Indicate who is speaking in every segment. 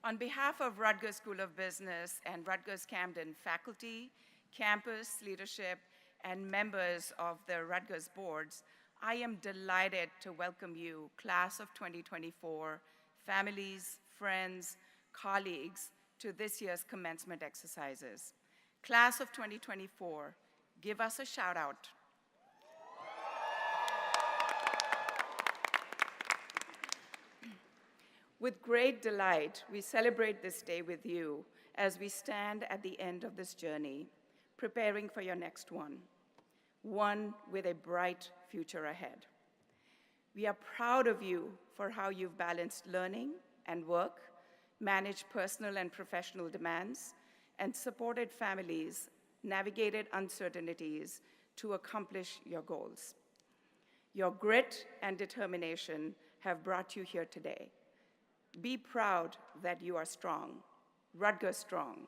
Speaker 1: On behalf of Rutgers School of Business and Rutgers-Camden faculty, campus leadership, and members of the Rutgers boards, I am delighted to welcome you, class of 2024, families, friends, colleagues, to this year's commencement exercises. Class of 2024, give us a shout out. With great delight, we celebrate this day with you as we stand at the end of this journey, preparing for your next one with a bright future ahead. We are proud of you for how you've balanced learning and work, managed personal and professional demands, and supported families, navigated uncertainties to accomplish your goals. Your grit and determination have brought you here today. Be proud that you are strong, Rutgers strong,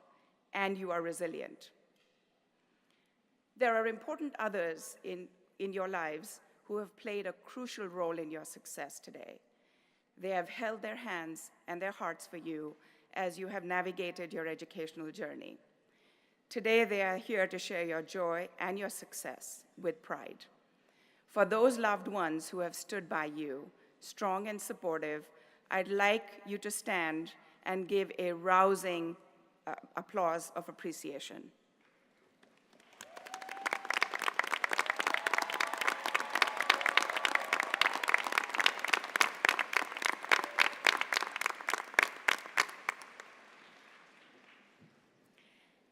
Speaker 1: and you are resilient. There are important others in your lives who have played a crucial role in your success today. They have held their hands and their hearts for you as you have navigated your educational journey. Today, they are here to share your joy and your success with pride. For those loved ones who have stood by you, strong and supportive, I'd like you to stand and give a rousing applause of appreciation.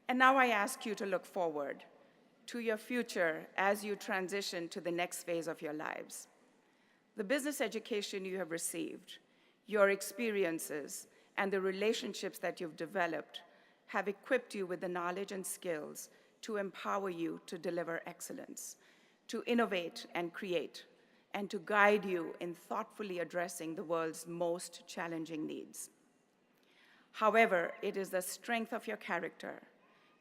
Speaker 1: And now I ask you to look forward to your future as you transition to the next phase of your lives. The business education you have received, your experiences, and the relationships that you've developed have equipped you with the knowledge and skills to empower you to deliver excellence, to innovate and create, and to guide you in thoughtfully addressing the world's most challenging needs. However, it is the strength of your character,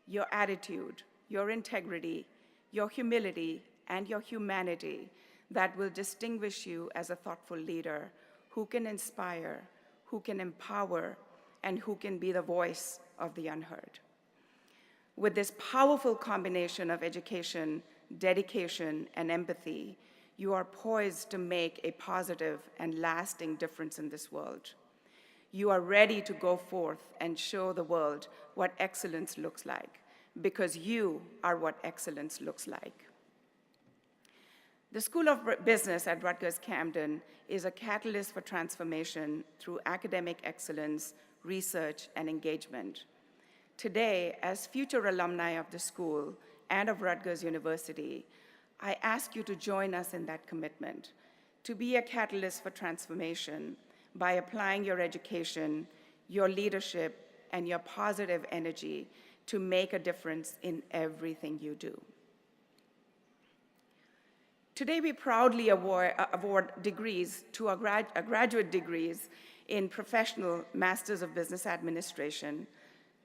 Speaker 1: your attitude, your integrity, your humility, and your humanity that will distinguish you as a thoughtful leader who can inspire, who can empower, and who can be the voice of the unheard. With this powerful combination of education, dedication, and empathy, you are poised to make a positive and lasting difference in this world. You are ready to go forth and show the world what excellence looks like, because you are what excellence looks like. The School of Business at Rutgers-Camden is a catalyst for transformation through academic excellence, research, and engagement. Today, as future alumni of the school and of Rutgers University, I ask you to join us in that commitment, to be a catalyst for transformation by applying your education, your leadership, and your positive energy to make a difference in everything you do. Today, we proudly award degrees to graduate degrees in professional Masters of Business Administration,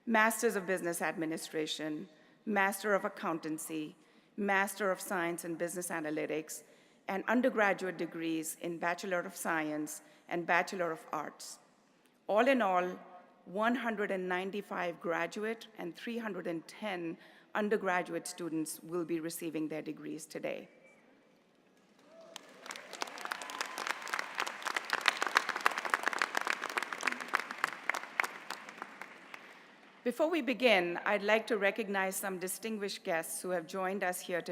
Speaker 1: Masters of Business Administration, Master of Accountancy, Master of Science in Business Analytics, and undergraduate degrees in Bachelor of Science and Bachelor of Arts. All in all, 195 graduate and 310 undergraduate students will be receiving their degrees today. Before we begin, I'd like to recognize some distinguished guests who have joined us here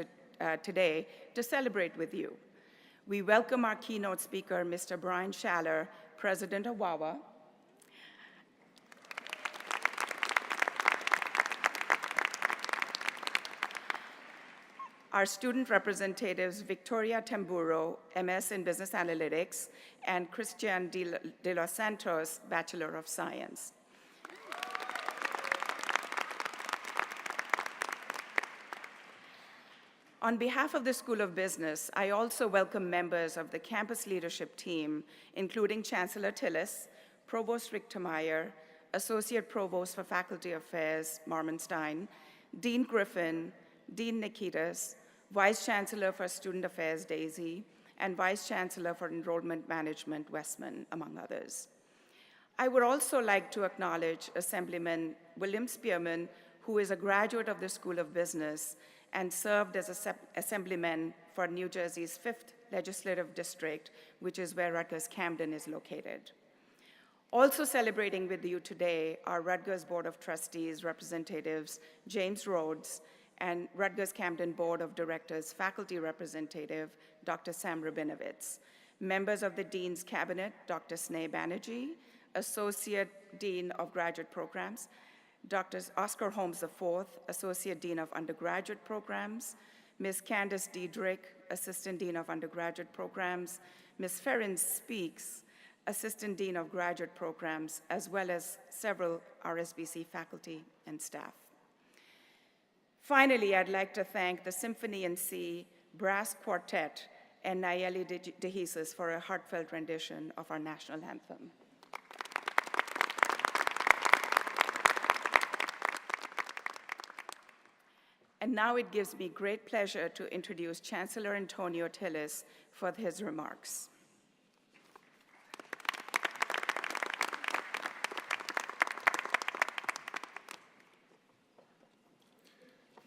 Speaker 1: today to celebrate with you. We welcome our keynote speaker, Mr. Brian Schaller, President of Wawa. Our student representatives, Victoria Tamburo, MS in Business Analytics, and Christian de los Santos, Bachelor of Science. On behalf of the School of Business, I also welcome members of the campus leadership team, including Chancellor Tillis, Provost Richtermeyer, Associate Provost for Faculty Affairs, Marmonstein, Dean Griffin, Dean Nikitas, Vice Chancellor for Student Affairs, Daisy, and Vice Chancellor for Enrollment Management, Westman, among others. I would also like to acknowledge Assemblyman William Spearman, who is a graduate of the School of Business and served as Assemblyman for New Jersey's 5th Legislative District, which is where Rutgers-Camden is located. Also celebrating with you today are Rutgers Board of Trustees representatives James Rhodes and Rutgers-Camden Board of Directors faculty representative Dr. Sam Rabinowitz, members of the Dean's Cabinet, Dr. Sneh Banerjee, Associate Dean of Graduate Programs, Dr. Oscar Holmes IV, Associate Dean of Undergraduate Programs, Ms. Candace Diedrich, Assistant Dean of Undergraduate Programs, Ms. Ferrin Speaks, Assistant Dean of Graduate Programs, as well as several RSBC faculty and staff. Finally, I'd like to thank the Symphony in C Brass Quartet and Nayeli DeJesus for a heartfelt rendition of our national anthem. And now it gives me great pleasure to introduce Chancellor Antonio Tillis for his remarks.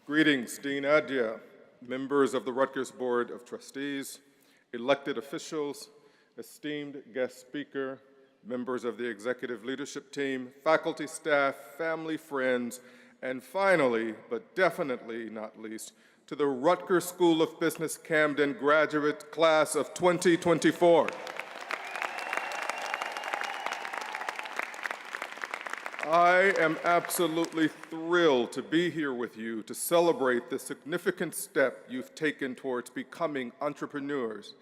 Speaker 2: Greetings, Dean Adya, members of the Rutgers Board of Trustees, elected officials, esteemed guest speaker, members of the executive leadership team, faculty, staff, family, friends, and finally, but definitely not least, to the Rutgers School of Business Camden graduate class of 2024. I am absolutely thrilled to be here with you to celebrate the significant step you've taken towards becoming entrepreneurs,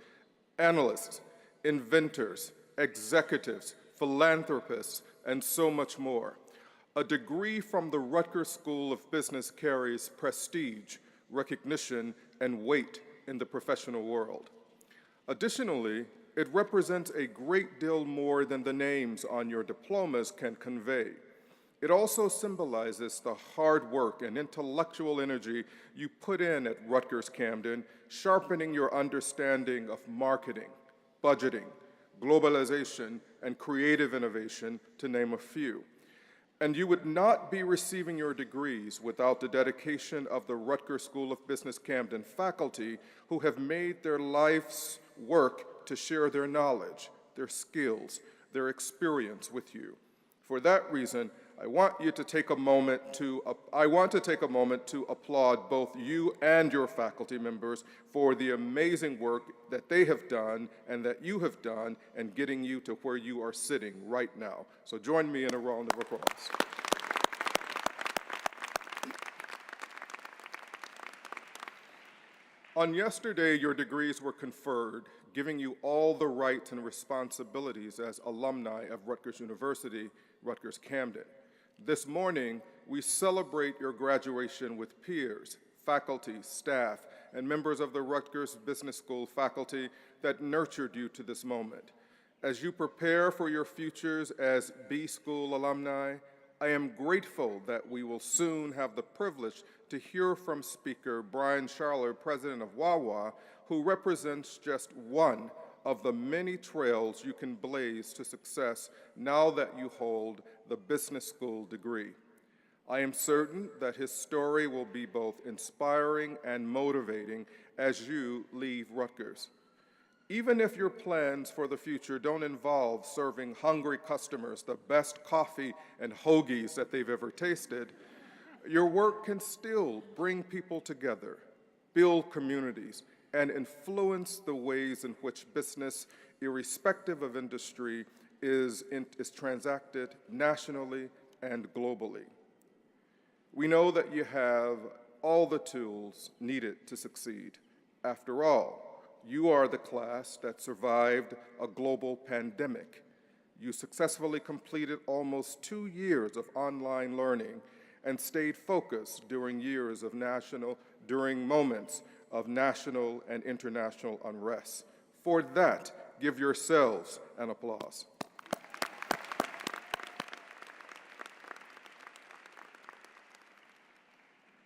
Speaker 2: analysts, inventors, executives, philanthropists, and so much more. A degree from the Rutgers School of Business carries prestige, recognition, and weight in the professional world. Additionally, it represents a great deal more than the names on your diplomas can convey. It also symbolizes the hard work and intellectual energy you put in at Rutgers-Camden, sharpening your understanding of marketing, budgeting, globalization, and creative innovation, to name a few. And you would not be receiving your degrees without the dedication of the Rutgers School of Business Camden faculty, who have made their life's work to share their knowledge, their skills, their experience with you. For that reason, I want to take a moment to applaud both you and your faculty members for the amazing work that they have done and that you have done in getting you to where you are sitting right now. So join me in a round of applause. On yesterday, your degrees were conferred, giving you all the rights and responsibilities as alumni of Rutgers University, Rutgers-Camden. This morning, we celebrate your graduation with peers, faculty, staff, and members of the Rutgers Business School faculty that nurtured you to this moment. As you prepare for your futures as B-School alumni, I am grateful that we will soon have the privilege to hear from Speaker Brian Schaller, President of Wawa, who represents just one of the many trails you can blaze to success now that you hold the business school degree. I am certain that his story will be both inspiring and motivating as you leave Rutgers. Even if your plans for the future don't involve serving hungry customers the best coffee and hoagies that they've ever tasted, your work can still bring people together, build communities, and influence the ways in which business, irrespective of industry, is transacted nationally and globally. We know that you have all the tools needed to succeed. After all, you are the class that survived a global pandemic. You successfully completed almost 2 years of online learning and stayed focused during moments of national and international unrest. For that, give yourselves an applause.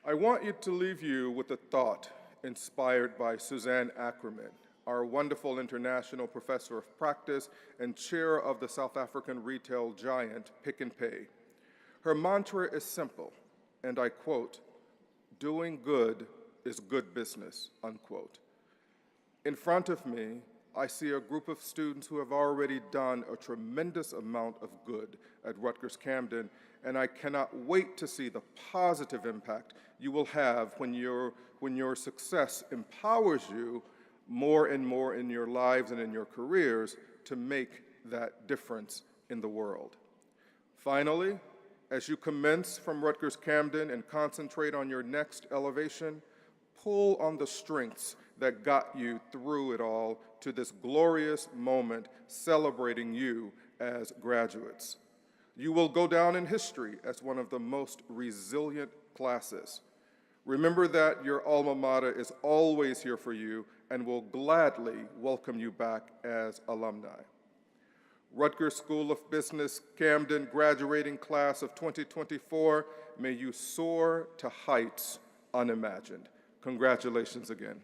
Speaker 2: I want to leave you with a thought inspired by Suzanne Ackerman, our wonderful international professor of practice and chair of the South African retail giant Pick n Pay. Her mantra is simple, and I quote, "Doing good is good business," unquote. In front of me, I see a group of students who have already done a tremendous amount of good at Rutgers-Camden, and I cannot wait to see the positive impact you will have when your success empowers you more and more in your lives and in your careers to make that difference in the world. Finally, as you commence from Rutgers-Camden and concentrate on your next elevation, pull on the strengths that got you through it all to this glorious moment celebrating you as graduates. You will go down in history as one of the most resilient classes. Remember that your alma mater is always here for you and will gladly welcome you back as alumni. Rutgers School of Business Camden graduating class of 2024, may you soar to heights unimagined. Congratulations again.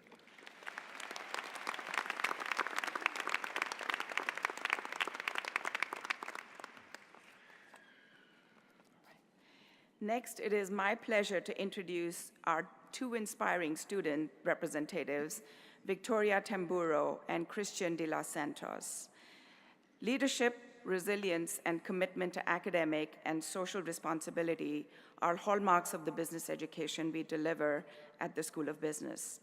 Speaker 1: Next, it is my pleasure to introduce our two inspiring student representatives, Victoria Tamburo and Christian de los Santos. Leadership, resilience, and commitment to academic and social responsibility are hallmarks of the business education we deliver at the School of Business.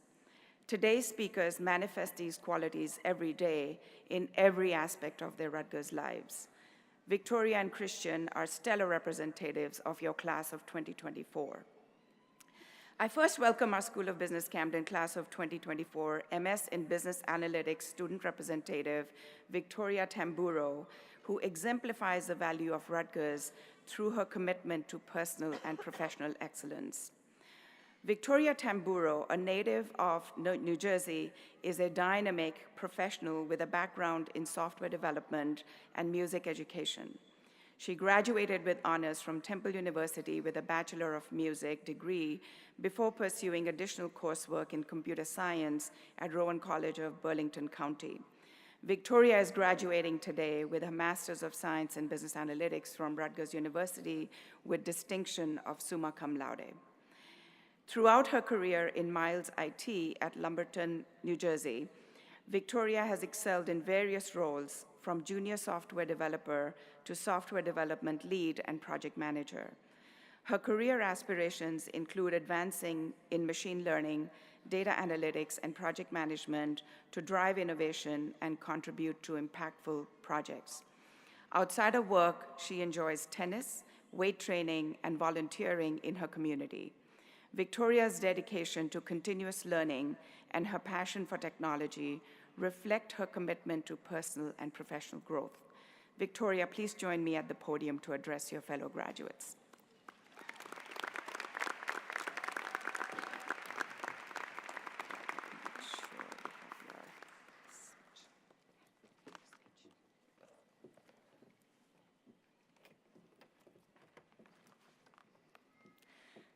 Speaker 1: Today's speakers manifest these qualities every day in every aspect of their Rutgers lives. Victoria and Christian are stellar representatives of your class of 2024. I first welcome our School of Business Camden class of 2024 MS in Business Analytics student representative, Victoria Tamburo, who exemplifies the value of Rutgers through her commitment to personal and professional excellence. Victoria Tamburo, a native of New Jersey, is a dynamic professional with a background in software development and music education. She graduated with honors from Temple University with a Bachelor of Music degree before pursuing additional coursework in computer science at Rowan College of Burlington County. Victoria is graduating today with a Master's of Science in Business Analytics from Rutgers University with distinction of summa cum laude. Throughout her career in Miles IT at Lumberton, New Jersey, Victoria has excelled in various roles from junior software developer to software development lead and project manager. Her career aspirations include advancing in machine learning, data analytics, and project management to drive innovation and contribute to impactful projects. Outside of work, she enjoys tennis, weight training, and volunteering in her community. Victoria's dedication to continuous learning and her passion for technology reflect her commitment to personal and professional growth. Victoria, please join me at the podium to address your fellow graduates.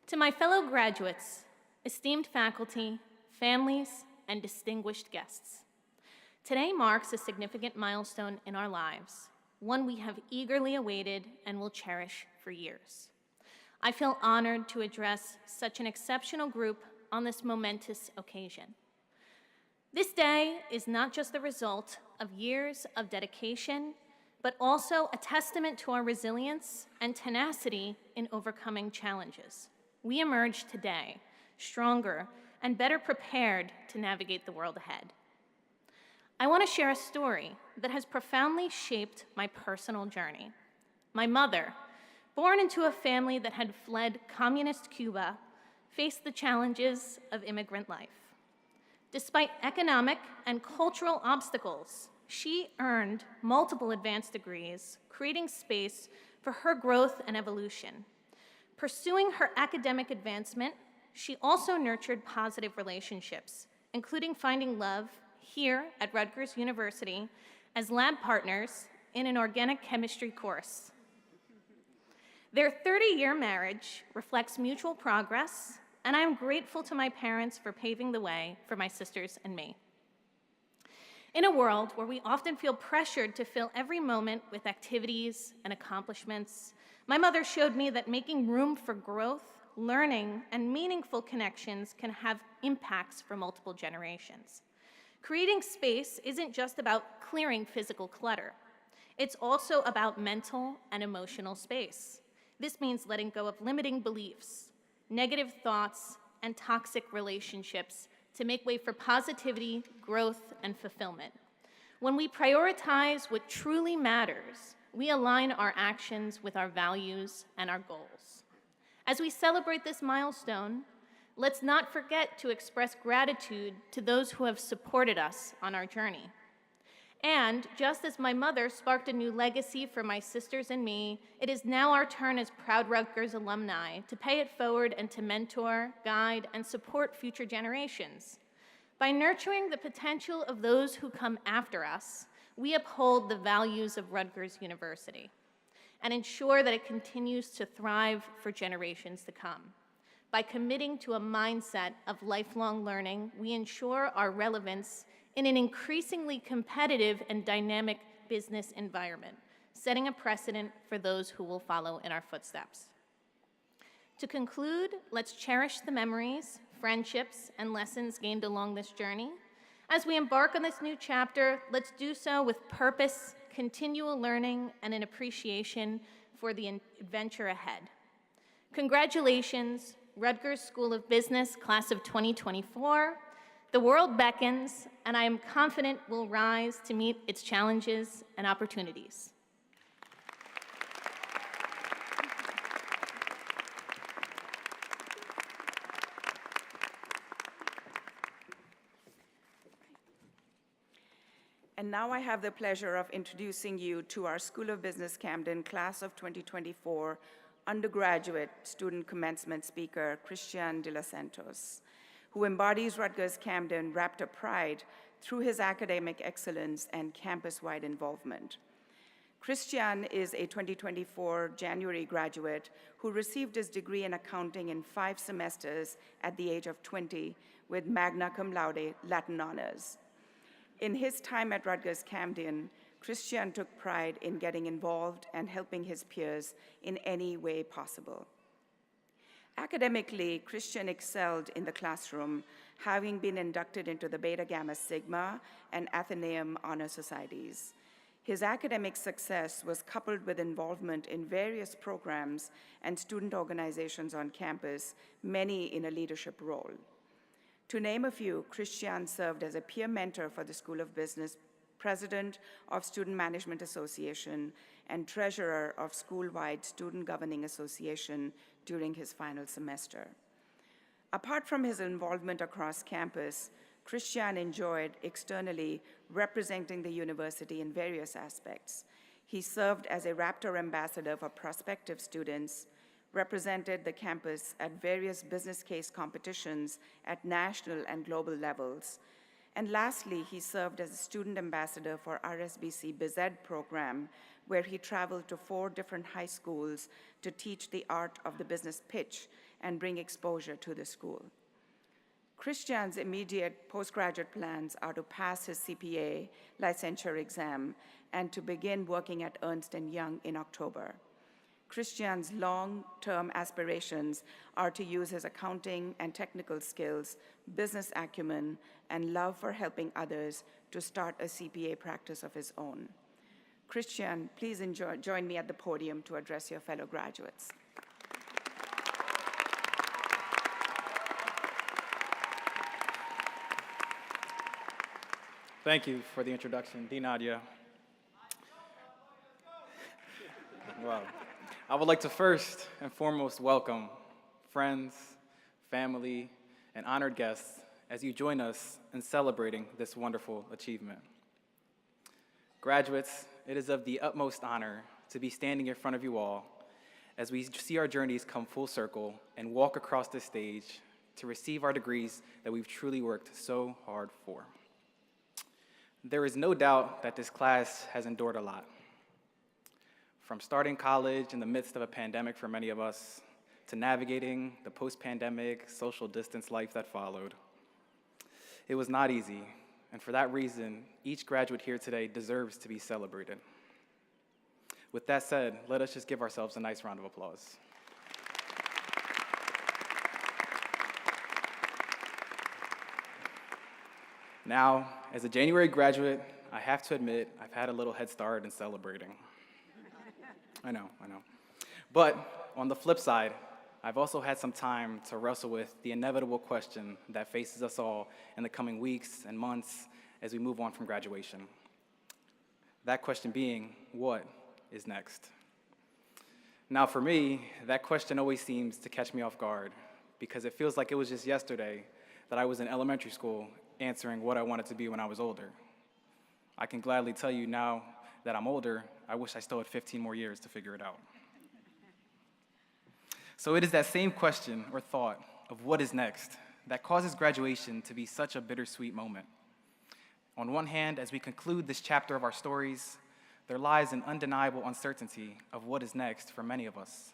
Speaker 3: To my fellow graduates, esteemed faculty, families, and distinguished guests, today marks a significant milestone in our lives, one we have eagerly awaited and will cherish for years. I feel honored to address such an exceptional group on this momentous occasion. This day is not just the result of years of dedication, but also a testament to our resilience and tenacity in overcoming challenges. We emerge today stronger and better prepared to navigate the world ahead. I want to share a story that has profoundly shaped my personal journey. My mother, born into a family that had fled communist Cuba, faced the challenges of immigrant life. Despite economic and cultural obstacles, she earned multiple advanced degrees, creating space for her growth and evolution. Pursuing her academic advancement, she also nurtured positive relationships, including finding love here at Rutgers University as lab partners in an organic chemistry course. Their 30-year marriage reflects mutual progress, and I am grateful to my parents for paving the way for my sisters and me. In a world where we often feel pressured to fill every moment with activities and accomplishments, my mother showed me that making room for growth, learning, and meaningful connections can have impacts for multiple generations. Creating space isn't just about clearing physical clutter. It's also about mental and emotional space. This means letting go of limiting beliefs, negative thoughts, and toxic relationships to make way for positivity, growth, and fulfillment. When we prioritize what truly matters, we align our actions with our values and our goals. As we celebrate this milestone, let's not forget to express gratitude to those who have supported us on our journey. And just as my mother sparked a new legacy for my sisters and me, it is now our turn as proud Rutgers alumni to pay it forward and to mentor, guide, and support future generations. By nurturing the potential of those who come after us, we uphold the values of Rutgers University and ensure that it continues to thrive for generations to come. By committing to a mindset of lifelong learning, we ensure our relevance in an increasingly competitive and dynamic business environment, setting a precedent for those who will follow in our footsteps. To conclude, let's cherish the memories, friendships, and lessons gained along this journey. As we embark on this new chapter, let's do so with purpose, continual learning, and an appreciation for the adventure ahead. Congratulations, Rutgers School of Business, class of 2024. The world beckons, and I am confident we'll rise to meet its challenges and opportunities.
Speaker 1: And now I have the pleasure of introducing you to our School of Business Camden class of 2024 undergraduate student commencement speaker, Christian de los Santos, who embodies Rutgers Camden Raptor pride through his academic excellence and campus-wide involvement. Christian is a 2024 January graduate who received his degree in accounting in 5 semesters at the age of 20 with magna cum laude Latin honors. In his time at Rutgers Camden, Christian took pride in getting involved and helping his peers in any way possible. Academically, Christian excelled in the classroom, having been inducted into the Beta Gamma Sigma and Athenaeum Honor Societies. His academic success was coupled with involvement in various programs and student organizations on campus, many in a leadership role. To name a few, Christian served as a peer mentor for the School of Business, president of Student Management Association, and treasurer of School-Wide Student Governing Association during his final semester. Apart from his involvement across campus, Christian enjoyed externally representing the university in various aspects. He served as a Raptor ambassador for prospective students, represented the campus at various business case competitions at national and global levels, and lastly, he served as a student ambassador for RSBC BizEd program, where he traveled to 4 different high schools to teach the art of the business pitch and bring exposure to the school. Christian's immediate postgraduate plans are to pass his CPA licensure exam and to begin working at Ernst & Young in October. Christian's long-term aspirations are to use his accounting and technical skills, business acumen, and love for helping others to start a CPA practice of his own. Christian, please join me at the podium to address your fellow graduates.
Speaker 4: Thank you for the introduction, Dean Nadia. Wow. I would like to first and foremost welcome friends, family, and honored guests as you join us in celebrating this wonderful achievement. Graduates, it is of the utmost honor to be standing in front of you all as we see our journeys come full circle and walk across this stage to receive our degrees that we've truly worked so hard for. There is no doubt that this class has endured a lot. From starting college in the midst of a pandemic for many of us, to navigating the post-pandemic social distance life that followed. It was not easy, and for that reason, each graduate here today deserves to be celebrated. With that said, let us just give ourselves a nice round of applause. Now, as a January graduate, I have to admit I've had a little head start in celebrating. I know. But on the flip side, I've also had some time to wrestle with the inevitable question that faces us all in the coming weeks and months as we move on from graduation. That question being, what is next? Now for me, that question always seems to catch me off guard because it feels like it was just yesterday that I was in elementary school answering what I wanted to be when I was older. I can gladly tell you now that I'm older, I wish I still had 15 more years to figure it out. So it is that same question or thought of what is next that causes graduation to be such a bittersweet moment. On one hand, as we conclude this chapter of our stories, there lies an undeniable uncertainty of what is next for many of us.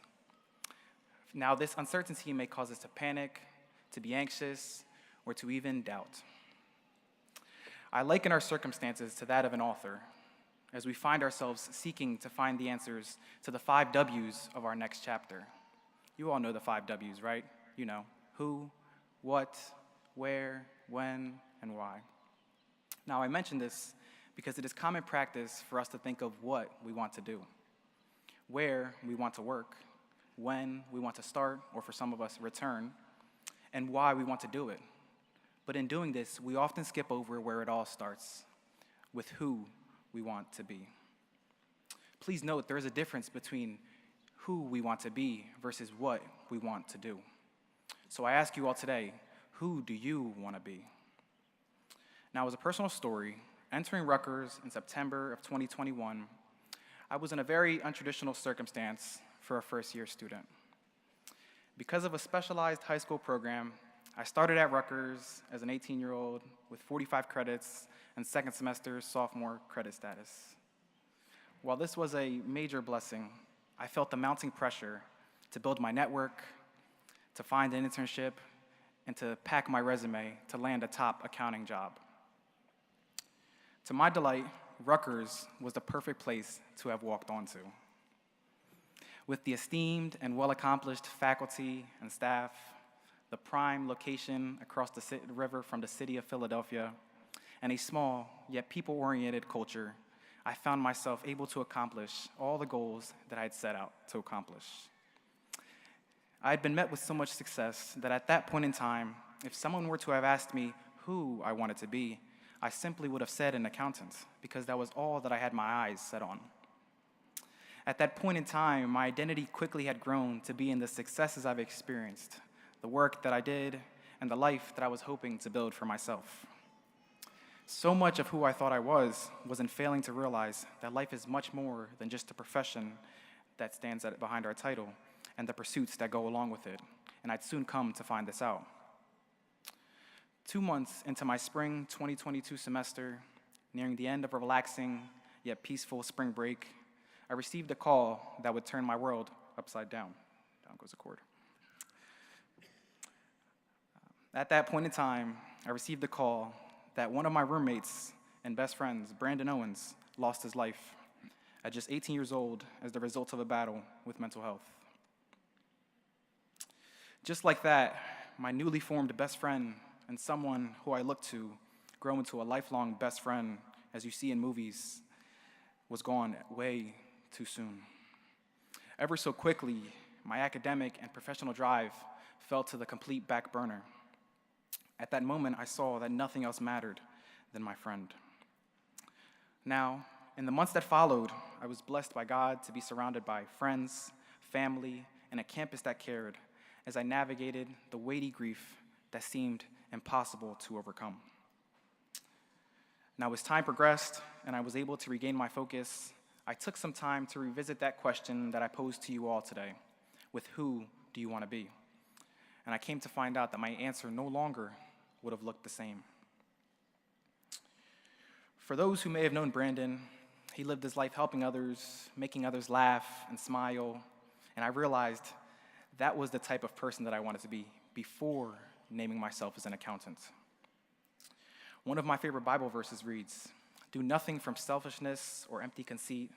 Speaker 4: Now, this uncertainty may cause us to panic, to be anxious, or to even doubt. I liken our circumstances to that of an author, as we find ourselves seeking to find the answers to the 5 W's of our next chapter. You all know the 5 W's, right? You know, who, what, where, when, and why. Now, I mention this because it is common practice for us to think of what we want to do, where we want to work, when we want to start, or for some of us, return, and why we want to do it. But in doing this, we often skip over where it all starts, with who we want to be. Please note there is a difference between who we want to be versus what we want to do. So I ask you all today, who do you want to be? Now, as a personal story, entering Rutgers in September of 2021, I was in a very untraditional circumstance for a first-year student. Because of a specialized high school program, I started at Rutgers as an 18-year-old with 45 credits and second semester sophomore credit status. While this was a major blessing, I felt the mounting pressure to build my network, to find an internship, and to pack my resume to land a top accounting job. To my delight, Rutgers was the perfect place to have walked onto. With the esteemed and well-accomplished faculty and staff, the prime location across the river from the city of Philadelphia, and a small yet people-oriented culture, I found myself able to accomplish all the goals that I had set out to accomplish. I had been met with so much success that at that point in time, if someone were to have asked me who I wanted to be, I simply would have said an accountant, because that was all that I had my eyes set on. At that point in time, my identity quickly had grown to be in the successes I've experienced, the work that I did, and the life that I was hoping to build for myself. So much of who I thought I was in failing to realize that life is much more than just a profession that stands behind our title and the pursuits that go along with it, and I'd soon come to find this out. 2 months into my spring 2022 semester, nearing the end of a relaxing yet peaceful spring break, I received a call that would turn my world upside down. Down goes the cord. At that point in time, I received a call that one of my roommates and best friends, Brandon Owens, lost his life at just 18 years old as the result of a battle with mental health. Just like that, my newly formed best friend and someone who I looked to grow into a lifelong best friend, as you see in movies, was gone way too soon. Ever so quickly, my academic and professional drive fell to the complete back burner. At that moment, I saw that nothing else mattered than my friend. Now, in the months that followed, I was blessed by God to be surrounded by friends, family, and a campus that cared as I navigated the weighty grief that seemed impossible to overcome. Now, as time progressed and I was able to regain my focus, I took some time to revisit that question that I posed to you all today, with who do you want to be? And I came to find out that my answer no longer would have looked the same. For those who may have known Brandon, he lived his life helping others, making others laugh and smile, and I realized that was the type of person that I wanted to be before naming myself as an accountant. One of my favorite Bible verses reads, "Do nothing from selfishness or empty conceit,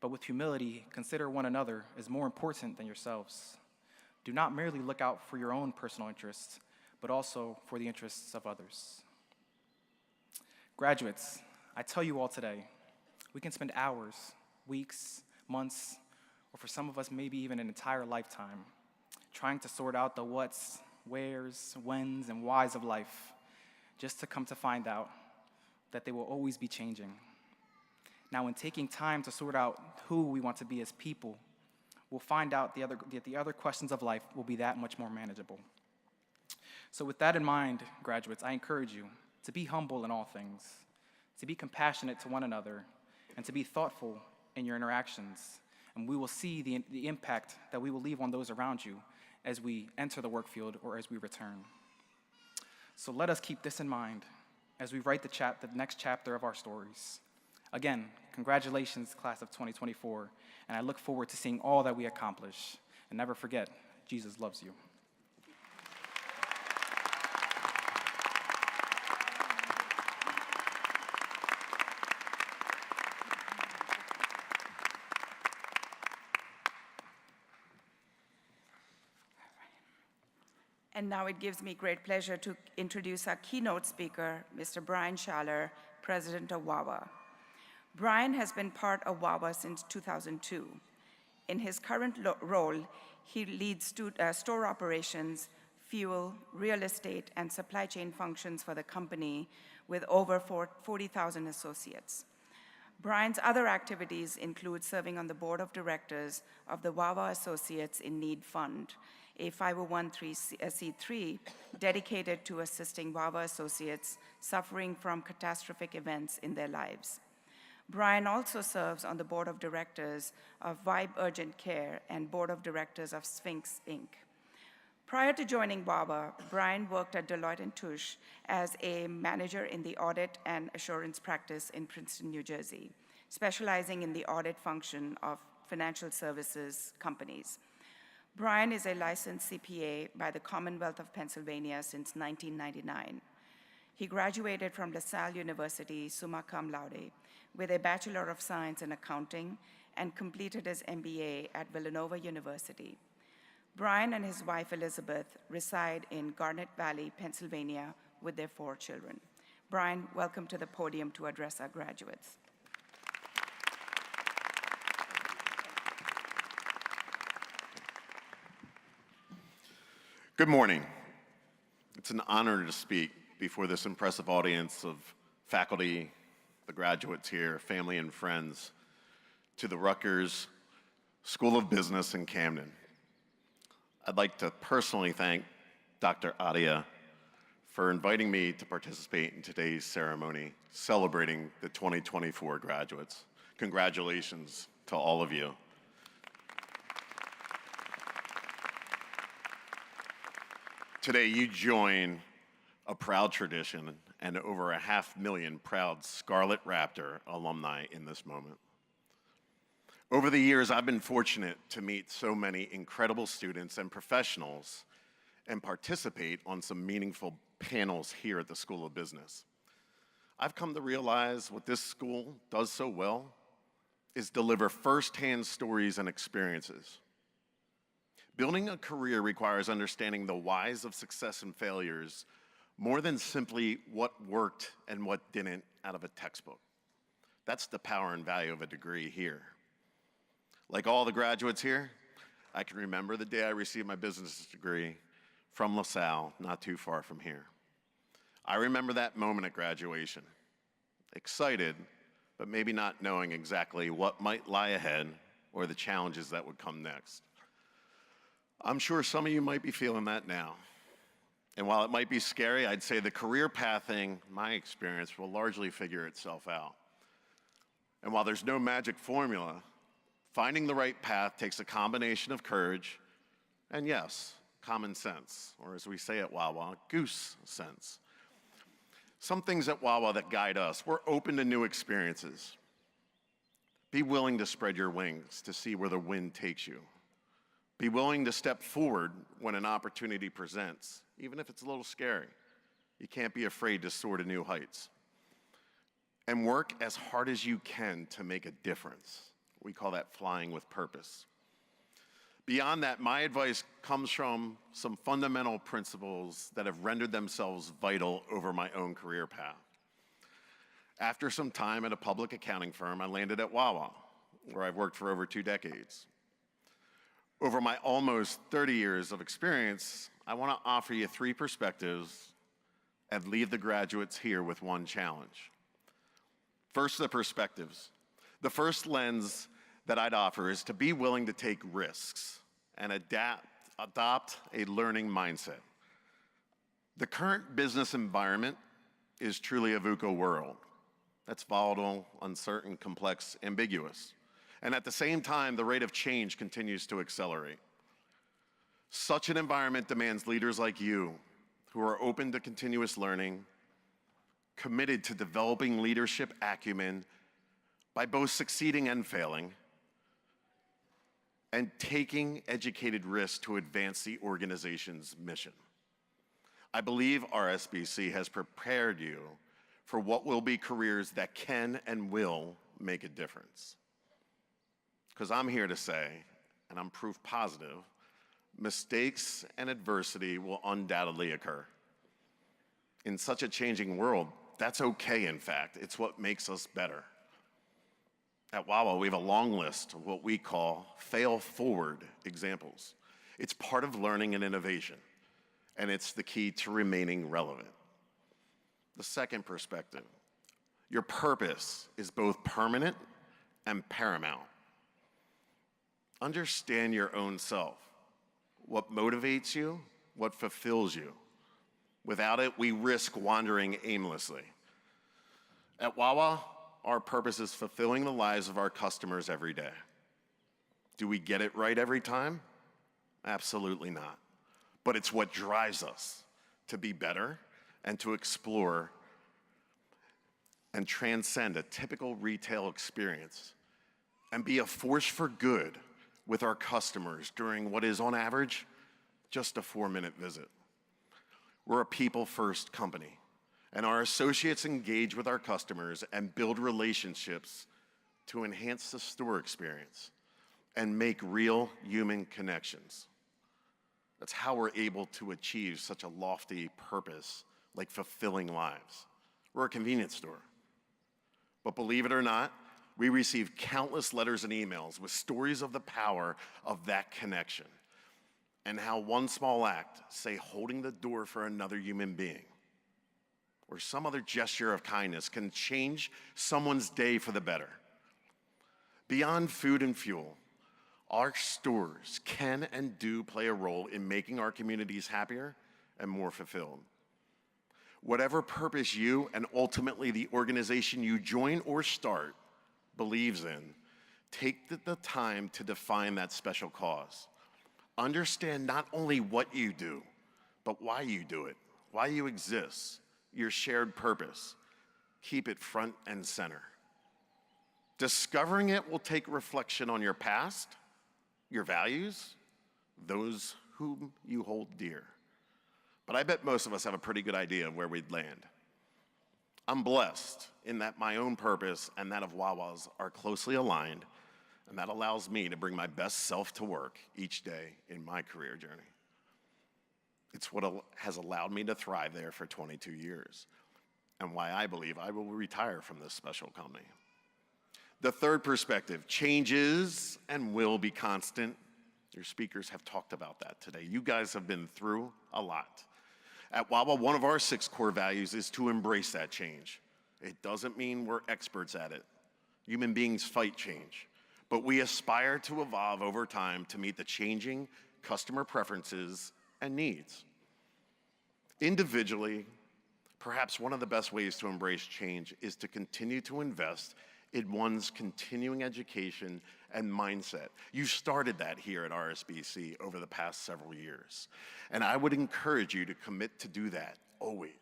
Speaker 4: but with humility consider one another as more important than yourselves. Do not merely look out for your own personal interests, but also for the interests of others." Graduates, I tell you all today, we can spend hours, weeks, months, or for some of us maybe even an entire lifetime, trying to sort out the whats, wheres, whens, and whys of life, just to come to find out that they will always be changing. Now, in taking time to sort out who we want to be as people, we'll find out that the other questions of life will be that much more manageable. So with that in mind, graduates, I encourage you to be humble in all things, to be compassionate to one another, and to be thoughtful in your interactions. And we will see the impact that we will leave on those around you as we enter the work field or as we return. So let us keep this in mind as we write the next chapter of our stories. Again, congratulations, class of 2024, and I look forward to seeing all that we accomplish. And never forget, Jesus loves you.
Speaker 1: And now it gives me great pleasure to introduce our keynote speaker, Mr. Brian Schaller, president of Wawa. Brian has been part of Wawa since 2002. In his current role, he leads store operations, fuel, real estate, and supply chain functions for the company with over 40,000 associates. Brian's other activities include serving on the board of directors of the Wawa Associates in Need Fund, a 501c3 dedicated to assisting Wawa associates suffering from catastrophic events in their lives. Brian also serves on the board of directors of Vibe Urgent Care and board of directors of Sphinx, Inc. Prior to joining Wawa, Brian worked at Deloitte & Touche as a manager in the audit and assurance practice in Princeton, New Jersey, specializing in the audit function of financial services companies. Brian is a licensed CPA by the Commonwealth of Pennsylvania since 1999. He graduated from LaSalle University, summa cum laude, with a Bachelor of Science in Accounting and completed his MBA at Villanova University. Brian and his wife, Elizabeth, reside in Garnet Valley, Pennsylvania, with their 4 children. Brian, welcome to the podium to address our graduates.
Speaker 5: Good morning. It's an honor to speak before this impressive audience of faculty, the graduates here, family and friends, to the Rutgers School of Business in Camden. I'd like to personally thank Dr. Adia for inviting me to participate in today's ceremony celebrating the 2024 graduates. Congratulations to all of you. Today, you join a proud tradition and over 500,000 proud Scarlet Raptor alumni in this moment. Over the years, I've been fortunate to meet so many incredible students and professionals and participate on some meaningful panels here at the School of Business. I've come to realize what this school does so well is deliver firsthand stories and experiences. Building a career requires understanding the whys of success and failures more than simply what worked and what didn't out of a textbook. That's the power and value of a degree here. Like all the graduates here, I can remember the day I received my business degree from LaSalle, not too far from here. I remember that moment at graduation, excited, but maybe not knowing exactly what might lie ahead or the challenges that would come next. I'm sure some of you might be feeling that now. And while it might be scary, I'd say the career pathing, my experience, will largely figure itself out. And while there's no magic formula, finding the right path takes a combination of courage and, yes, common sense, or as we say at Wawa, goose sense. Some things at Wawa that guide us: we're open to new experiences. Be willing to spread your wings to see where the wind takes you. Be willing to step forward when an opportunity presents, even if it's a little scary. You can't be afraid to soar to new heights. And work as hard as you can to make a difference. We call that flying with purpose. Beyond that, my advice comes from some fundamental principles that have rendered themselves vital over my own career path. After some time at a public accounting firm, I landed at Wawa, where I've worked for over 2 decades. Over my almost 30 years of experience, I want to offer you 3 perspectives and leave the graduates here with one challenge. First, the perspectives. The first lens that I'd offer is to be willing to take risks and adopt a learning mindset. The current business environment is truly a VUCA world. That's volatile, uncertain, complex, ambiguous. And at the same time, the rate of change continues to accelerate. Such an environment demands leaders like you who are open to continuous learning, committed to developing leadership acumen by both succeeding and failing, and taking educated risks to advance the organization's mission. I believe RSBC has prepared you for what will be careers that can and will make a difference. Because I'm here to say, and I'm proof positive, mistakes and adversity will undoubtedly occur. In such a changing world, that's okay, in fact. It's what makes us better. At Wawa, we have a long list of what we call fail-forward examples. It's part of learning and innovation, and it's the key to remaining relevant. The second perspective, your purpose is both permanent and paramount. Understand your own self, what motivates you, what fulfills you. Without it, we risk wandering aimlessly. At Wawa, our purpose is fulfilling the lives of our customers every day. Do we get it right every time? Absolutely not. But it's what drives us to be better and to explore and transcend a typical retail experience and be a force for good with our customers during what is, on average, just a 4-minute visit. We're a people-first company, and our associates engage with our customers and build relationships to enhance the store experience and make real human connections. That's how we're able to achieve such a lofty purpose like fulfilling lives. We're a convenience store. But believe it or not, we receive countless letters and emails with stories of the power of that connection and how one small act, say holding the door for another human being, or some other gesture of kindness can change someone's day for the better. Beyond food and fuel, our stores can and do play a role in making our communities happier and more fulfilled. Whatever purpose you and ultimately the organization you join or start believes in, take the time to define that special cause. Understand not only what you do, but why you do it, why you exist, your shared purpose. Keep it front and center. Discovering it will take reflection on your past, your values, those whom you hold dear. But I bet most of us have a pretty good idea of where we'd land. I'm blessed in that my own purpose and that of Wawa's are closely aligned, and that allows me to bring my best self to work each day in my career journey. It's what has allowed me to thrive there for 22 years, and why I believe I will retire from this special company. The third perspective, change is and will be constant. Your speakers have talked about that today. You guys have been through a lot. At Wawa, one of our 6 core values is to embrace that change. It doesn't mean we're experts at it. Human beings fight change, but we aspire to evolve over time to meet the changing customer preferences and needs. Individually, perhaps one of the best ways to embrace change is to continue to invest in one's continuing education and mindset. You started that here at RSBC over the past several years, and I would encourage you to commit to do that always.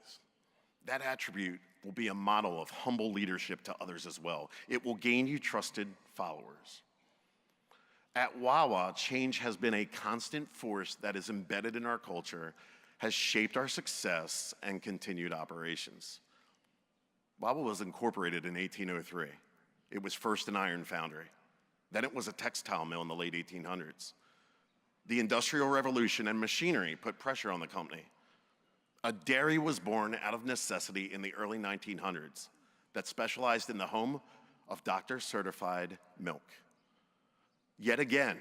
Speaker 5: That attribute will be a model of humble leadership to others as well. It will gain you trusted followers. At Wawa, change has been a constant force that is embedded in our culture has shaped our success and continued operations. Wawa was incorporated in 1803. It was first an iron foundry. Then it was a textile mill in the late 1800s. The Industrial Revolution and machinery put pressure on the company. A dairy was born out of necessity in the early 1900s that specialized in the home of doctor-certified milk. Yet again,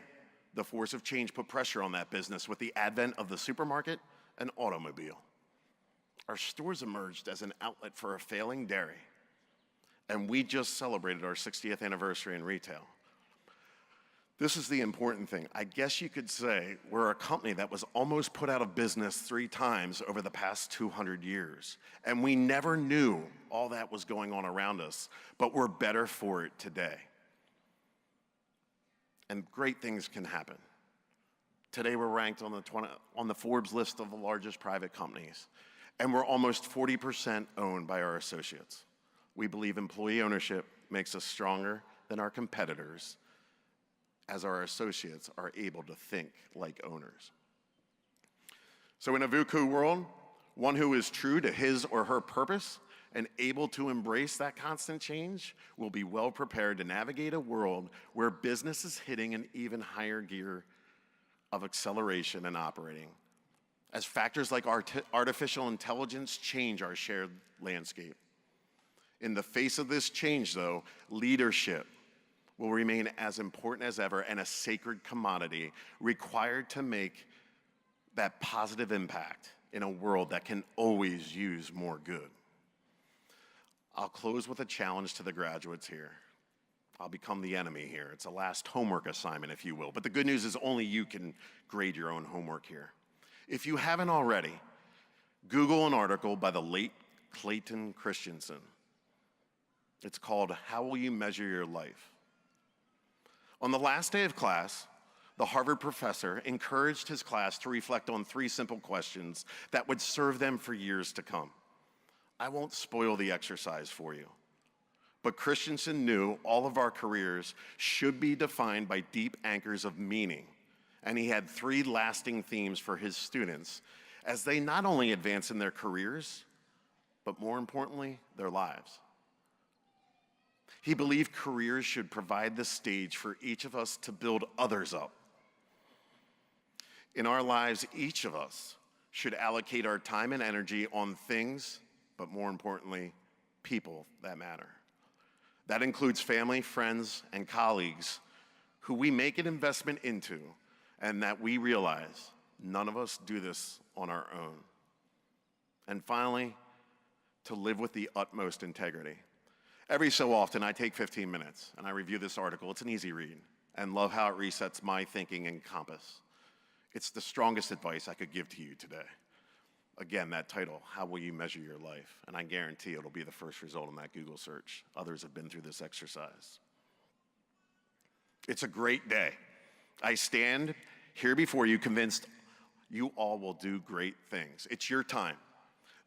Speaker 5: the force of change put pressure on that business with the advent of the supermarket and automobile. Our stores emerged as an outlet for a failing dairy, and we just celebrated our 60th anniversary in retail. This is the important thing. I guess you could say we're a company that was almost put out of business 3 times over the past 200 years, and we never knew all that was going on around us, but we're better for it today. And great things can happen. Today we're ranked on the Forbes list of the largest private companies, and we're almost 40% owned by our associates. We believe employee ownership makes us stronger than our competitors, as our associates are able to think like owners. So in a VUCA world, one who is true to his or her purpose and able to embrace that constant change will be well prepared to navigate a world where business is hitting an even higher gear of acceleration and operating, as factors like artificial intelligence change our shared landscape. In the face of this change, though, leadership will remain as important as ever and a sacred commodity required to make that positive impact in a world that can always use more good. I'll close with a challenge to the graduates here. I'll become the enemy here. It's a last homework assignment, if you will. But the good news is only you can grade your own homework here. If you haven't already, Google an article by the late Clayton Christensen. It's called How Will You Measure Your Life? On the last day of class, the Harvard professor encouraged his class to reflect on 3 simple questions that would serve them for years to come. I won't spoil the exercise for you, but Christensen knew all of our careers should be defined by deep anchors of meaning, and he had 3 lasting themes for his students as they not only advance in their careers, but more importantly, their lives. He believed careers should provide the stage for each of us to build others up. In our lives, each of us should allocate our time and energy on things, but more importantly, people that matter. That includes family, friends, and colleagues who we make an investment into, and that we realize none of us do this on our own. And finally, to live with the utmost integrity. Every so often, I take 15 minutes and I review this article. It's an easy read, and love how it resets my thinking and compass. It's the strongest advice I could give to you today. Again, that title, How Will You Measure Your Life? And I guarantee it'll be the first result in that Google search. Others have been through this exercise. It's a great day. I stand here before you convinced you all will do great things. It's your time.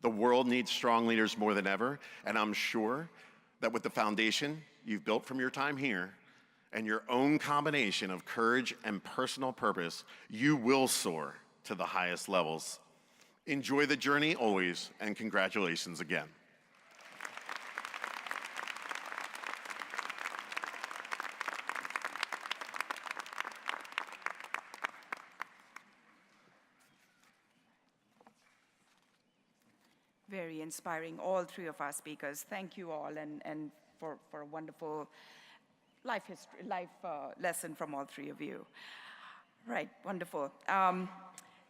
Speaker 5: The world needs strong leaders more than ever, and I'm sure that with the foundation you've built from your time here and your own combination of courage and personal purpose, you will soar to the highest levels. Enjoy the journey always, and congratulations again.
Speaker 1: Very inspiring, all 3 of our speakers. Thank you all, and for a wonderful life lesson from all 3 of you. Right, wonderful.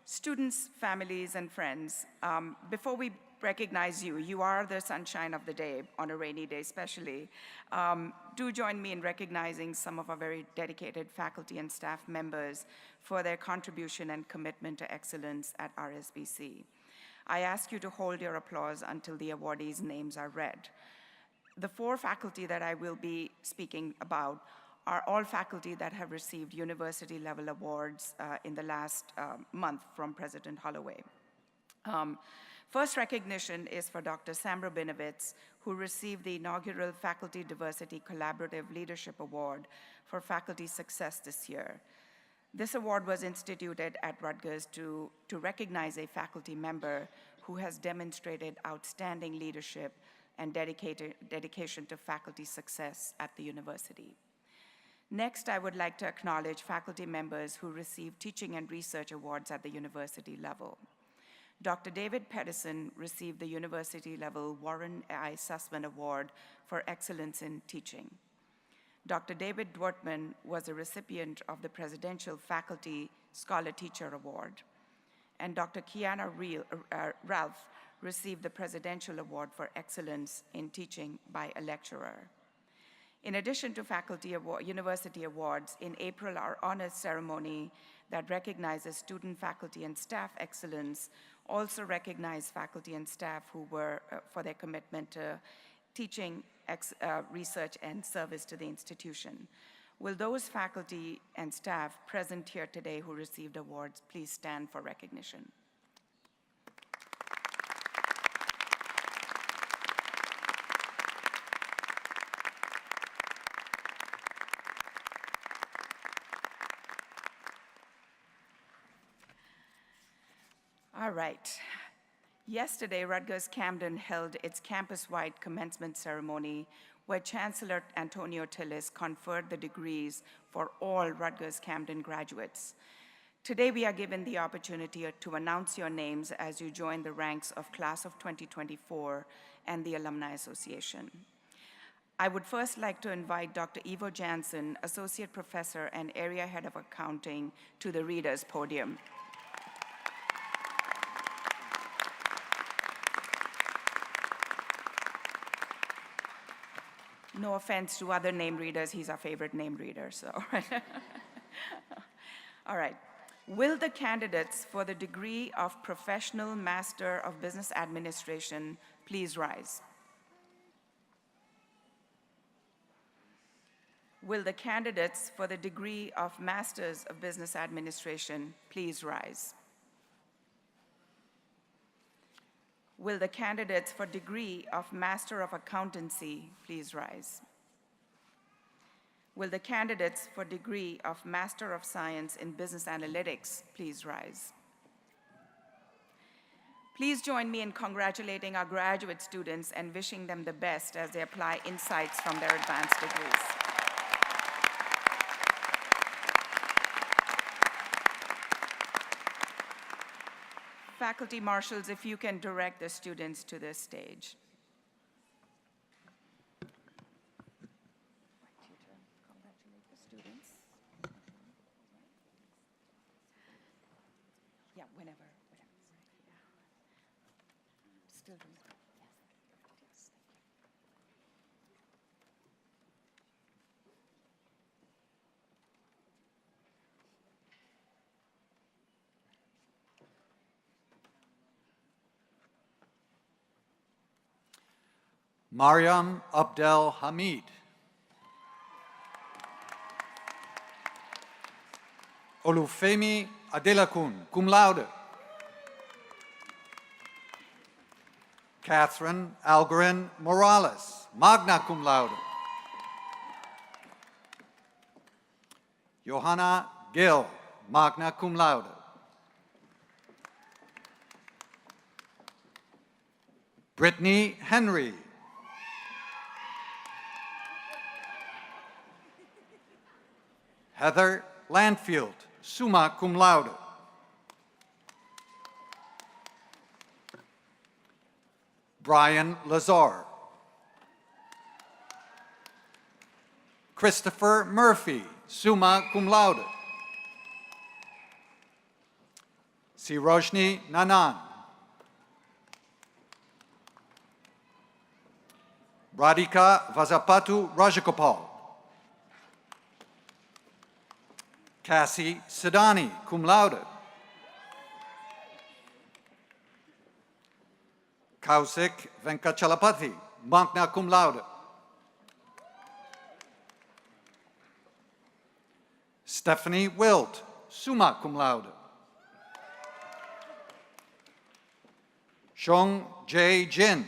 Speaker 1: Students, families, and friends, before we recognize you, you are the sunshine of the day, on a rainy day especially. Do join me in recognizing some of our very dedicated faculty and staff members for their contribution and commitment to excellence at RSBC. I ask you to hold your applause until the awardees' names are read. The 4 faculty that I will be speaking about are all faculty that have received university-level awards in the last month from President Holloway. First recognition is for Dr. Sam Rabinowitz, who received the inaugural Faculty Diversity Collaborative Leadership Award for faculty success this year. This award was instituted at Rutgers to recognize a faculty member who has demonstrated outstanding leadership and dedication to faculty success at the university. Next, I would like to acknowledge faculty members who received teaching and research awards at the university level. Dr. David Pedersen received the university-level Warren I. Sussman Award for Excellence in Teaching. Dr. David Dwortman was a recipient of the Presidential Faculty Scholar Teacher Award. And Dr. Kiana Ralph received the Presidential Award for Excellence in Teaching by a lecturer. In addition to university awards, in April, our honors ceremony that recognizes student, faculty, and staff excellence also recognized faculty and staff who were, for their commitment to teaching, research, and service to the institution. Will those faculty and staff present here today who received awards please stand for recognition? All right. Yesterday, Rutgers-Camden held its campus-wide commencement ceremony where Chancellor Antonio Tillis conferred the degrees for all Rutgers-Camden graduates. Today, we are given the opportunity to announce your names as you join the ranks of Class of 2024 and the Alumni Association. I would first like to invite Dr. Ivo Jansen, Associate Professor and Area Head of Accounting, to the Readers' Podium. No offense to other name readers, he's our favorite name reader, so. All right. Will the candidates for the degree of Professional Master of Business Administration please rise? Will the candidates for the degree of Masters of Business Administration please rise? Will the candidates for degree of Master of Accountancy please rise? Will the candidates for degree of Master of Science in Business Analytics please rise? Please join me in congratulating our graduate students and wishing them the best as they apply insights from their advanced degrees. Faculty marshals, if you can direct the students to this stage. I'd like you to congratulate the students. Yeah, whenever. Yeah. Still doing it. Yes, thank you.
Speaker 6: Mariam Abdel Hamid. Olufemi Adelakun, cum laude. Catherine Algarin Morales, magna cum laude. Johanna Gill, magna cum laude. Brittany Henry. Heather Landfield, summa cum laude. Brian Lazar. Christopher Murphy, summa cum laude. Sirojni Nanan. Radhika Vazapatu Rajagopal. Cassie Sidani, cum laude. Kausik Venkachalapati, magna cum laude. Stephanie Wilt, summa cum laude. Shong J. Jin,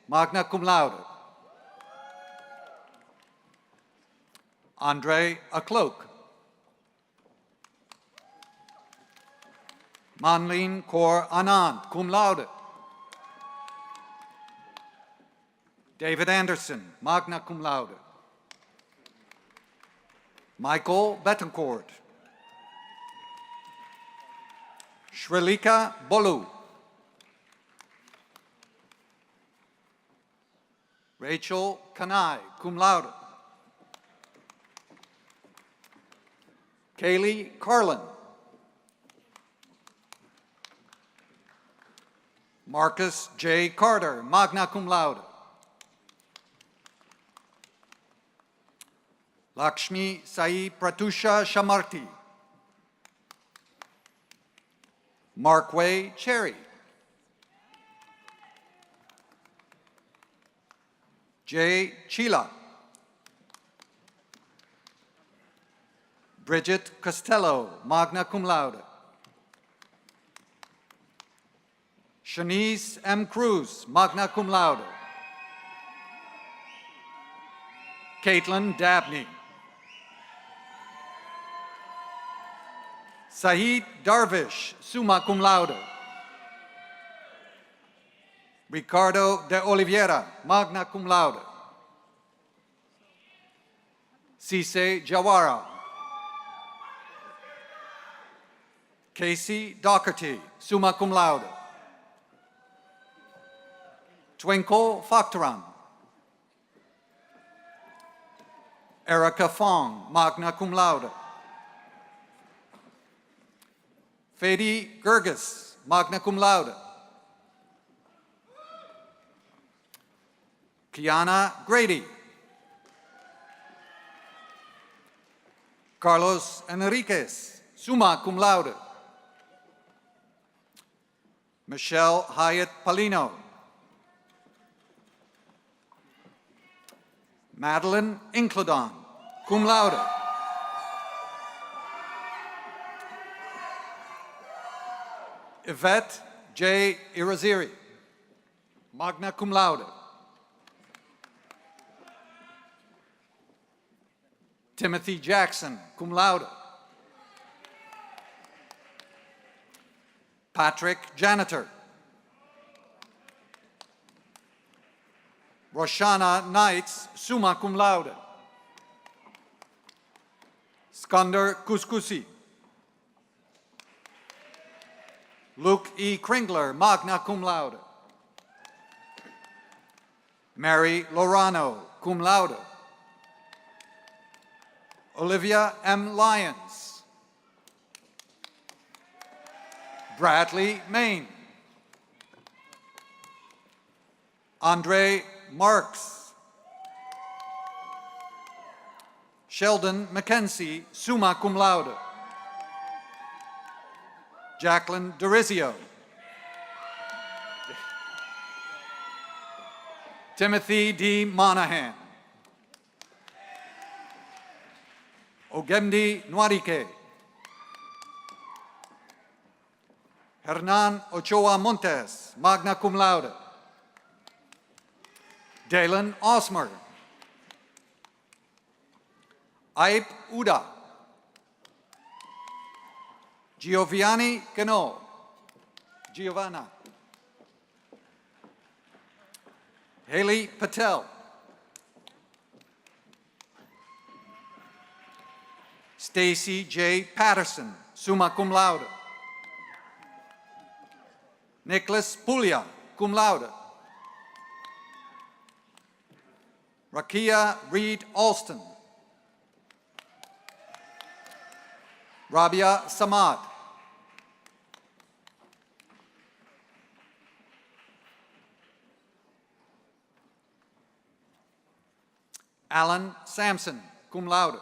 Speaker 6: magna cum laude. Andre Aklok. Manleen Kaur Anand, cum laude. David Anderson, magna cum laude. Michael Betancourt. Shrilika Bolu. Rachel Kanai, cum laude. Kaylee Carlin. Marcus J. Carter, magna cum laude. Lakshmi Sai Pratusha Shamarti. Markway Cherry. Jay Chila. Bridget Costello, magna cum laude. Shanice M. Cruz, magna cum laude. Caitlin Dabney. Saeed Darvish, summa cum laude. Ricardo de Oliveira, magna cum laude. Cisse Jawara. Casey Doherty, summa cum laude. Twinkle Faktaran. Erica Fong, magna cum laude. Fadi Gerges, magna cum laude. Kiana Grady. Carlos Enriquez, summa cum laude. Michelle Hyatt Palino. Madeline Incledon, cum laude. Yvette J. Iraziri, magna cum laude. Timothy Jackson, cum laude. Patrick Janitor. Roshana Knights, summa cum laude. Skander Kuskusi. Luke E. Kringler, magna cum laude. Mary Lorano, cum laude. Olivia M. Lyons. Bradley Main. Andre Marks. Sheldon McKenzie, summa cum laude. Jacqueline Dorizio. Timothy D. Monahan. Ogemdi Nwarike. Hernan Ochoa Montes, magna cum laude. Dalen Osmer. Aib Uda. Giovanni Cano. Giovanna. Haley Patel. Stacy J. Patterson, summa cum laude. Nicholas Puglia, cum laude. Rakia Reed Alston. Rabia Samad. Alan Sampson, cum laude.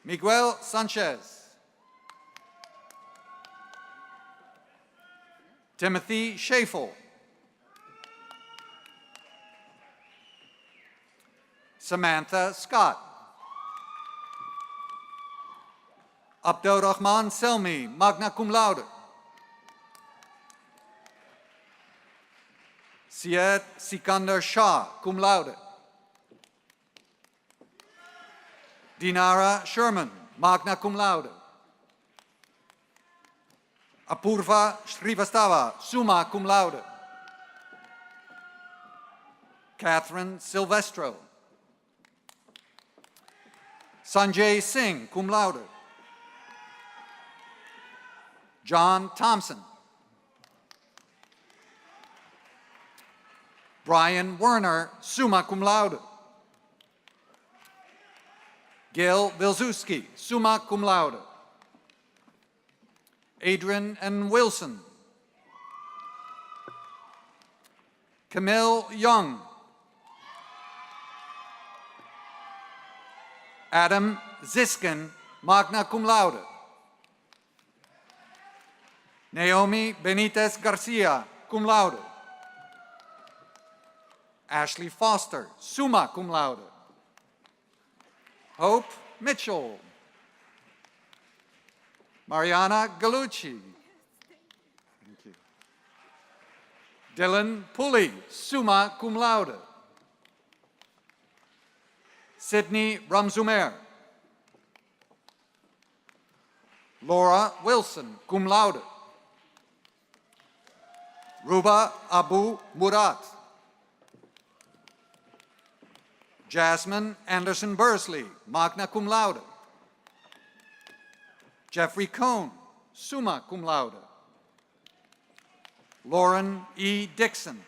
Speaker 6: Miguel Sanchez. Timothy Schafel. Samantha Scott. Abdul Rahman Selmi, magna cum laude. Syed Sikandar Shah, cum laude. Dinara Sherman, magna cum laude. Apurva Srivastava, summa cum laude. Catherine Silvestro. Sanjay Singh, cum laude. John Thompson. Brian Werner, summa cum laude. Gail Wilczewski, summa cum laude. Adrian N. Wilson. Camille Young. Adam Ziskin, magna cum laude. Naomi Benitez Garcia, cum laude. Ashley Foster, summa cum laude. Hope Mitchell. Mariana Galucci. Thank you. Dylan Pulley, summa cum laude. Sydney Ramzumer. Laura Wilson, cum laude. Ruba Abu Murat. Jasmine Anderson Bursley, magna cum laude. Jeffrey Cohn, summa cum laude. Lauren E. Dixon.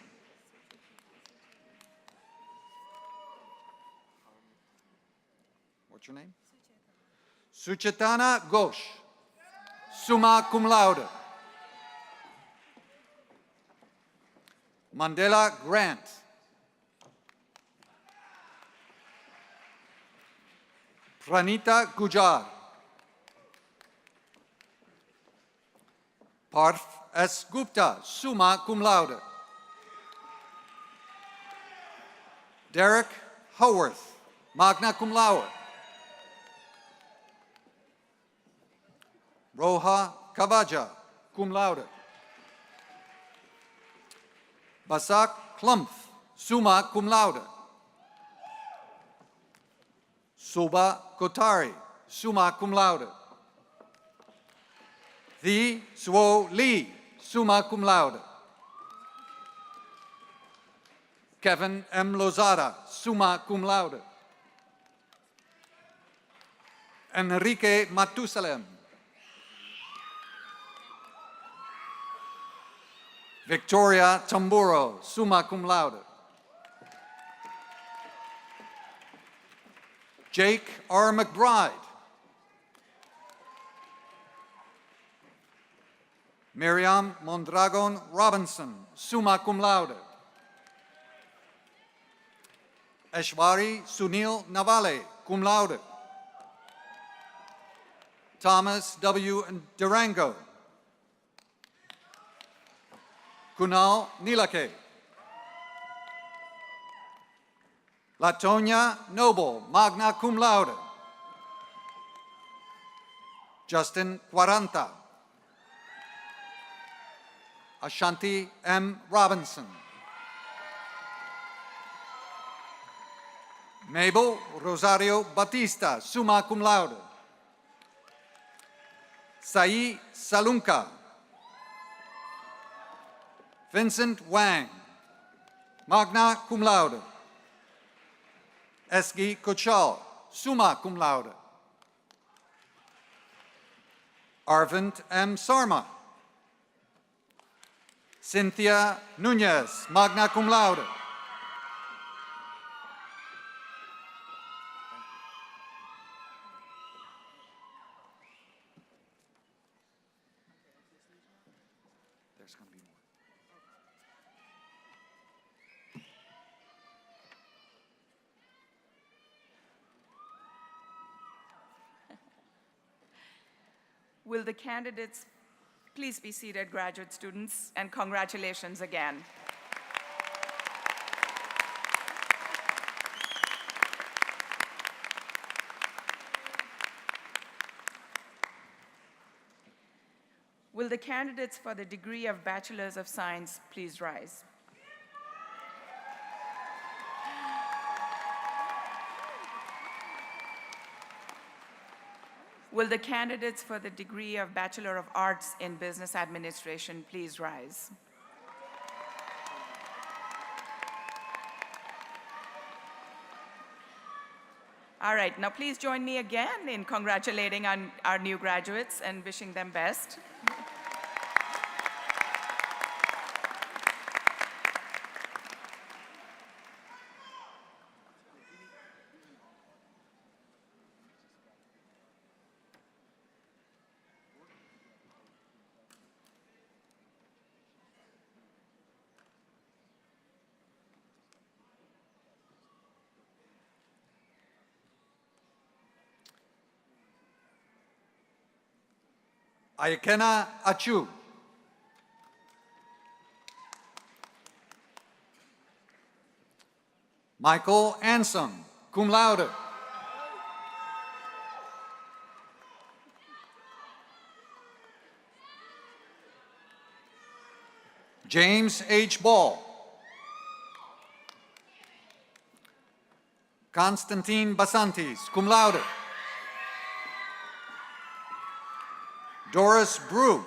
Speaker 6: What's your name? Suchetana Ghosh, summa cum laude. Mandela Grant. Pranita Gujar. Parth S. Gupta, summa cum laude. Derek Howarth, magna cum laude. Roha Kavaja, cum laude. Basak Klumpf, summa cum laude. Suba Kotari, summa cum laude. Thi Suo Lee, summa cum laude. Kevin M. Lozada, summa cum laude. Enrique Matusalem. Victoria Tamburo, summa cum laude. Jake R. McBride. Miriam Mondragon Robinson, summa cum laude. Eshwari Sunil Navale, cum laude. Thomas W. Durango. Kunal Nilake. Latonia Noble, magna cum laude. Justin Quaranta. Ashanti M. Robinson. Mabel Rosario Batista, summa cum laude. Sai Salunka. Vincent Wang, magna cum laude. Eski Kochal, summa cum laude. Arvind M. Sarma. Cynthia Nunez, magna cum laude. There's going to be more.
Speaker 1: Will the candidates please be seated, graduate students, and congratulations again. Will the candidates for the degree of Bachelors of Science please rise? Will the candidates for the degree of Bachelor of Arts in Business Administration please rise? All right, now please join me again in congratulating our new graduates and wishing them best.
Speaker 6: Ayakena Achu. Michael Anson, cum laude. James H. Ball. Constantine Basantis, cum laude. Doris Brew.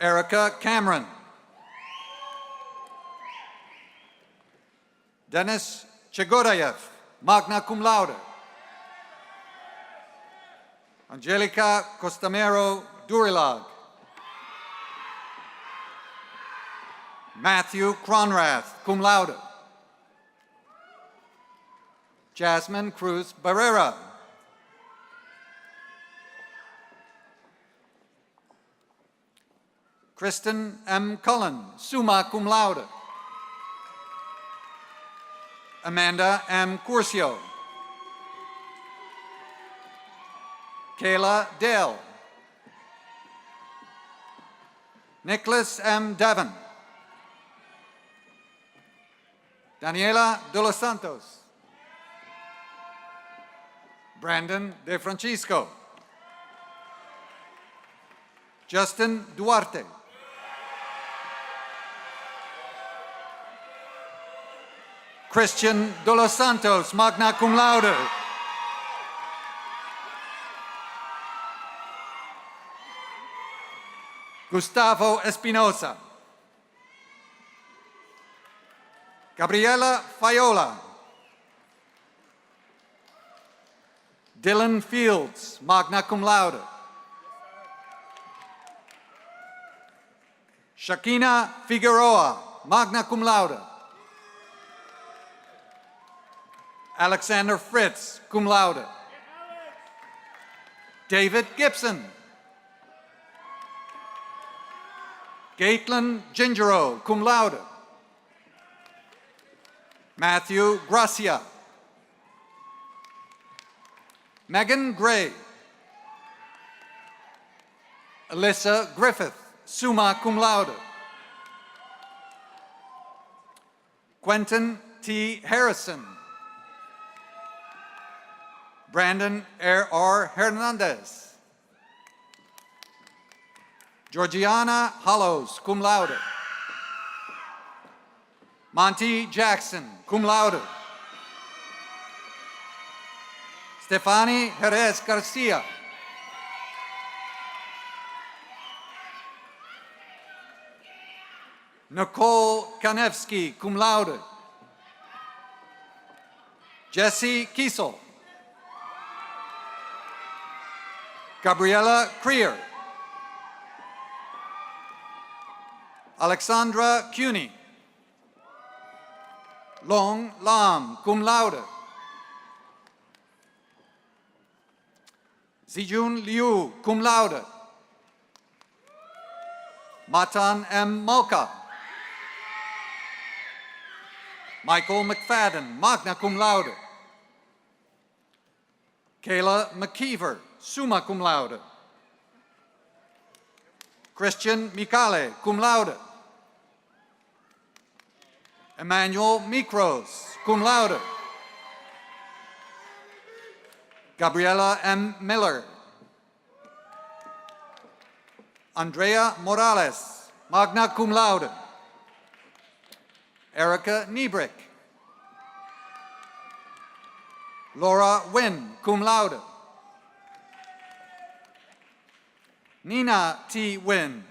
Speaker 6: Erica Cameron. Denis Chegodayev, magna cum laude. Angelica Costamero Durilag. Matthew Cronrath, cum laude. Jasmine Cruz Barrera. Kristen M. Cullen, summa cum laude. Amanda M. Curcio. Kayla Dale. Nicholas M. Devon. Daniela de los Santos. Brandon De Francisco. Justin Duarte. Christian de los Santos, magna cum laude. Gustavo Espinosa. Gabriela Fayola. Dylan Fields, magna cum laude. Shakina Figueroa, magna cum laude. Alexander Fritz, cum laude. David Gibson. Caitlin Gingero, cum laude. Matthew Gracia. Megan Gray. Alyssa Griffith, summa cum laude. Quentin T. Harrison. Brandon R. Hernandez. Georgiana Hollows, cum laude. Monty Jackson, cum laude. Stefani Jerez Garcia. Nicole Kanevsky, cum laude. Jesse Kiesel. Gabriella Creer. Alexandra Cuny. Long Lam, cum laude. Zijun Liu, cum laude. Matan M. Mocha. Michael McFadden, magna cum laude. Kayla McKeever, summa cum laude. Christian Mikale, cum laude. Emmanuel Mikros, cum laude. Gabriela M. Miller. Andrea Morales, magna cum laude. Erica Niebrick. Laura Wynn, cum laude. Nina T. Wynn.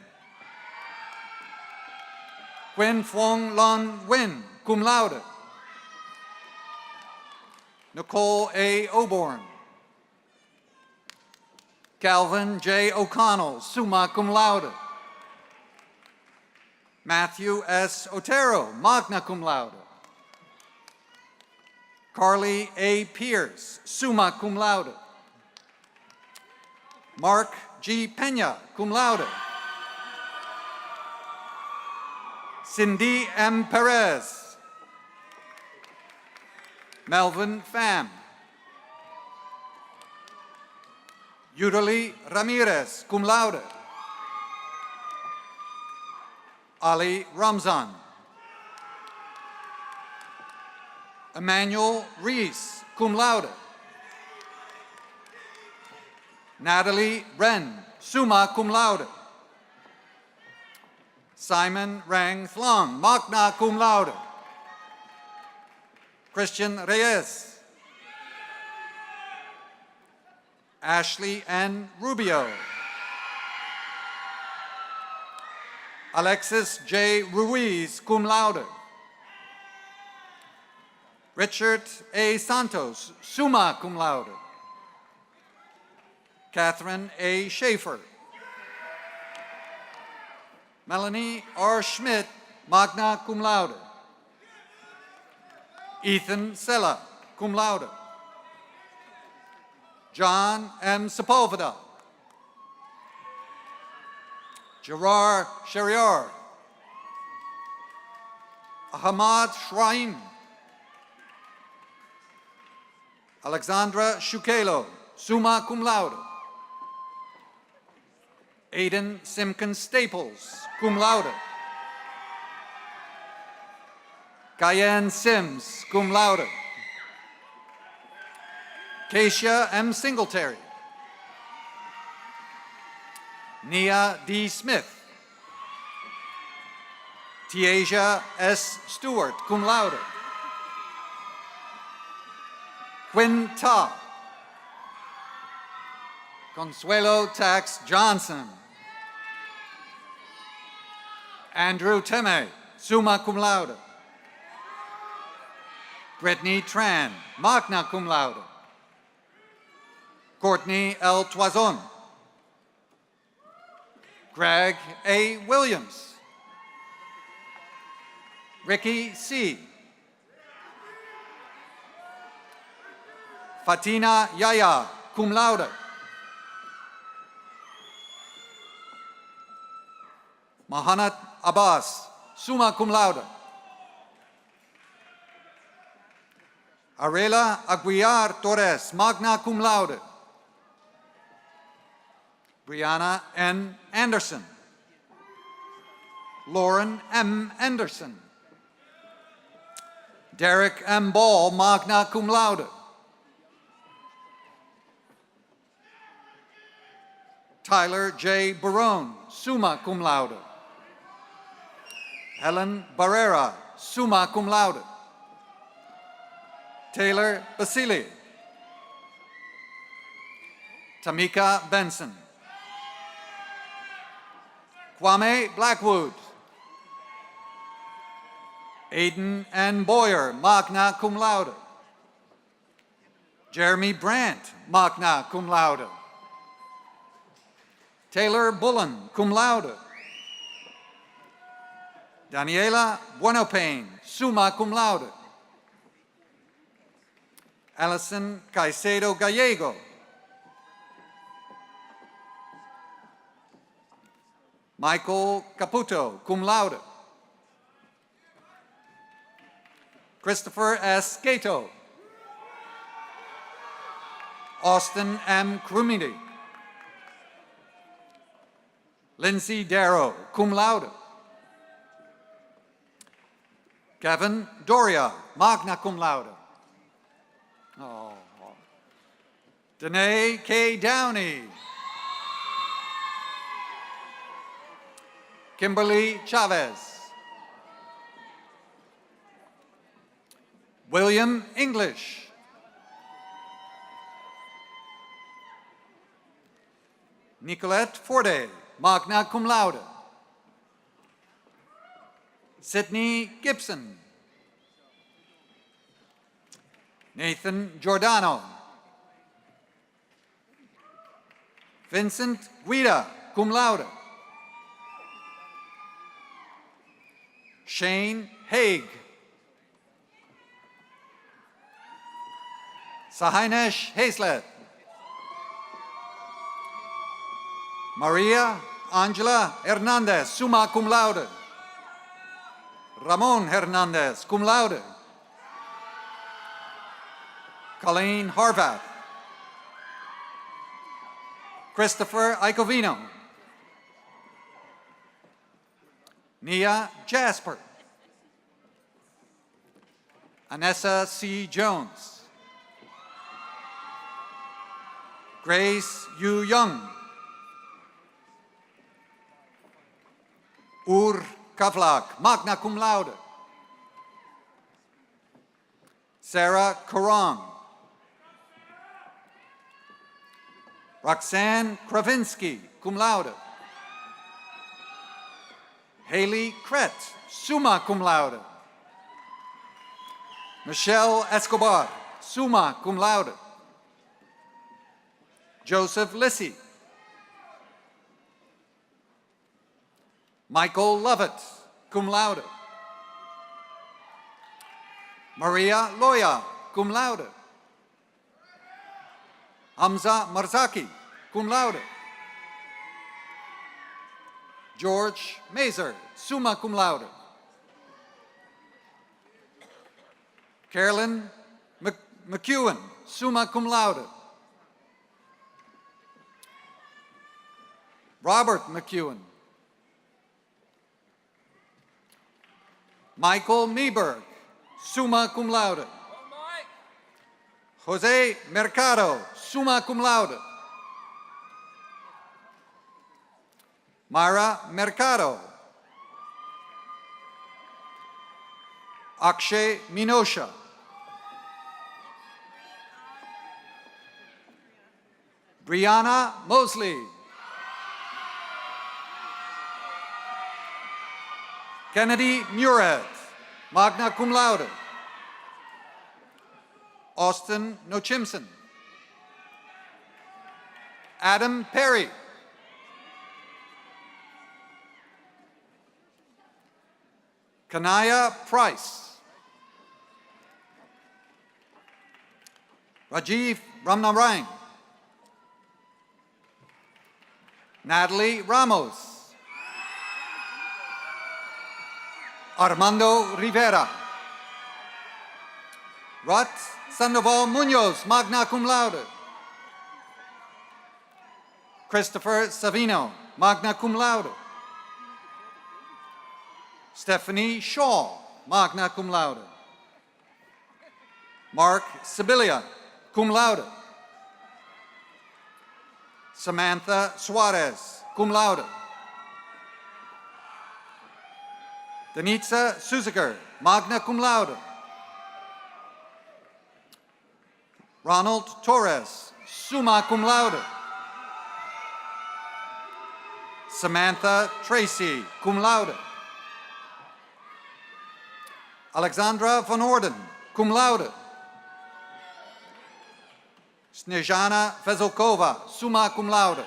Speaker 6: Quinn Phuong Lon Wynn, cum laude. Nicole A. Oborn. Calvin J. O'Connell, summa cum laude. Matthew S. Otero, magna cum laude. Carly A. Pierce, summa cum laude. Mark G. Pena, cum laude. Cindy M. Perez. Melvin Pham. Yudali Ramirez, cum laude. Ali Ramzan. Emmanuel Rees, cum laude. Natalie Wren, summa cum laude. Simon Rang Thlong, magna cum laude. Christian Reyes. Ashley N. Rubio. Alexis J. Ruiz, cum laude. Richard A. Santos, summa cum laude. Catherine A. Schaefer. Melanie R. Schmidt, magna cum laude. Ethan Sella, cum laude. John M. Sepulveda. Gerard Sheriar. Ahmad Shraim. Alexandra Shukelo, summa cum laude. Aidan Simpkins Staples, cum laude. Cayenne Sims, cum laude. Keisha M. Singletary. Nia D. Smith. Tiasia S. Stewart, cum laude. Quinn Ta. Consuelo Tax Johnson. Andrew Teme, summa cum laude. Brittany Tran, magna cum laude. Courtney L. Toison. Greg A. Williams. Ricky C. Fatina Yaya, cum laude. Mahanat Abbas, summa cum laude. Arela Aguiar Torres, magna cum laude. Brianna N. Anderson. Lauren M. Anderson. Derek M. Ball, magna cum laude. Tyler J. Barone, summa cum laude. Helen Barrera, summa cum laude. Taylor Basili. Tamika Benson. Kwame Blackwood. Aiden N. Boyer, magna cum laude. Jeremy Brandt, magna cum laude. Taylor Bullen, cum laude. Daniela Buenopain, summa cum laude. Alison Caicedo Gallego. Michael Caputo, cum laude. Christopher S. Cato. Austin M. Crumidi. Lindsay Darrow, cum laude. Kevin Doria, magna cum laude. Oh. Danae K. Downey. Kimberly Chavez. William English. Nicolette Forte, magna cum laude. Sydney Gibson. Nathan Giordano. Vincent Guida, cum laude. Shane Haig. Sahainesh Hazlett. Maria Angela Hernandez, summa cum laude. Ramon Hernandez, cum laude. Colleen Horvath. Christopher Icovino. Nia Jasper. Anessa C. Jones. Grace Yu Young. Ur Kavlak, magna cum laude. Sarah Karang. Roxanne Kravinsky, cum laude. Haley Kret, summa cum laude. Michelle Escobar, summa cum laude. Joseph Lissy. Michael Lovett, cum laude. Maria Loya, cum laude. Hamza Marzaki, cum laude. George Mazer, summa cum laude. Carolyn McEwen, summa cum laude. Robert McEwen. Michael Meberg, summa cum laude. Jose Mercado, summa cum laude. Myra Mercado. Akshay Minosha. Brianna Mosley. Kennedy Murad, magna cum laude. Austin Nochimson. Adam Perry. Kanaya Price. Rajiv Ramnarang. Natalie Ramos. Armando Rivera. Rut Sandoval Munoz, magna cum laude. Christopher Savino, magna cum laude. Stephanie Shaw, magna cum laude. Mark Sibilia, cum laude. Samantha Suarez, cum laude. Danitza Suziker, magna cum laude. Ronald Torres, summa cum laude. Samantha Tracy, cum laude. Alexandra van Orden, cum laude. Snezhana Vezelkova, summa cum laude.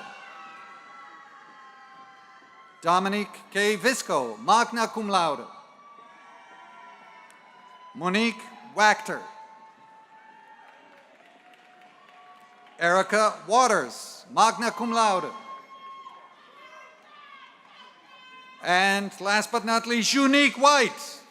Speaker 6: Dominique K. Visco, magna cum laude. Monique Wachter. Erica Waters, magna cum laude. And last but not least, Unique White.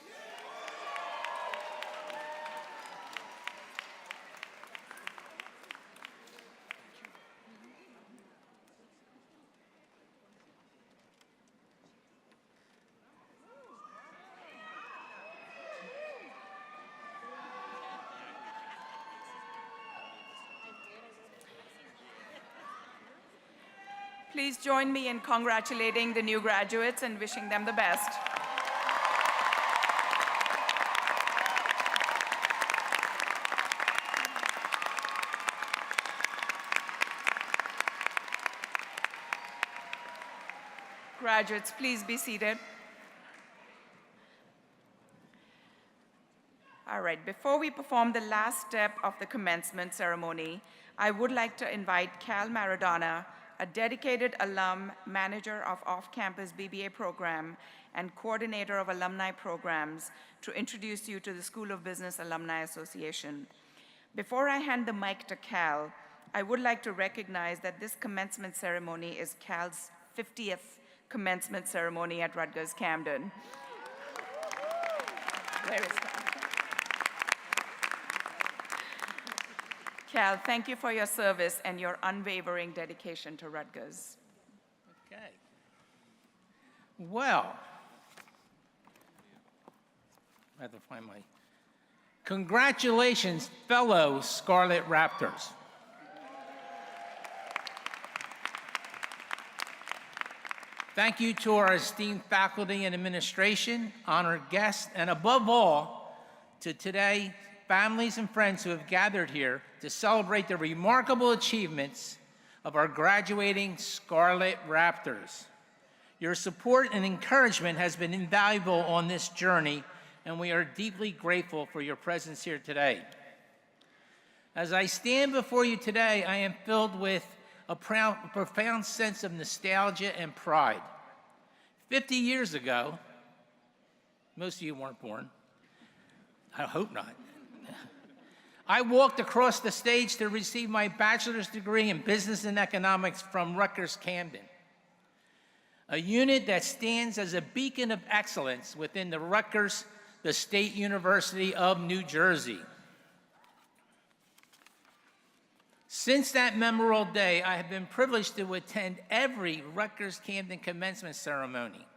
Speaker 1: Please join me in congratulating the new graduates and wishing them the best. Graduates, please be seated. All right, before we perform the last step of the commencement ceremony, I would like to invite Cal Maradona, a dedicated alum, manager of off-campus BBA program, and coordinator of alumni programs, to introduce you to the School of Business Alumni Association. Before I hand the mic to Cal, I would like to recognize that this commencement ceremony is Cal's 50th commencement ceremony at Rutgers-Camden. Where is Cal? Cal, thank you for your service and your unwavering dedication to Rutgers.
Speaker 7: Okay. Well, I have to find my. Congratulations, fellow Scarlet Raptors. Thank you to our esteemed faculty and administration, honored guests, and above all, to today, families and friends who have gathered here to celebrate the remarkable achievements of our graduating Scarlet Raptors. Your support and encouragement has been invaluable on this journey, and we are deeply grateful for your presence here today. As I stand before you today, I am filled with a profound sense of nostalgia and pride. 50 years ago, most of you weren't born, I hope not, I walked across the stage to receive my bachelor's degree in business and economics from Rutgers-Camden, a unit that stands as a beacon of excellence within the Rutgers, the State University of New Jersey. Since that memorable day, I have been privileged to attend every Rutgers-Camden commencement ceremony,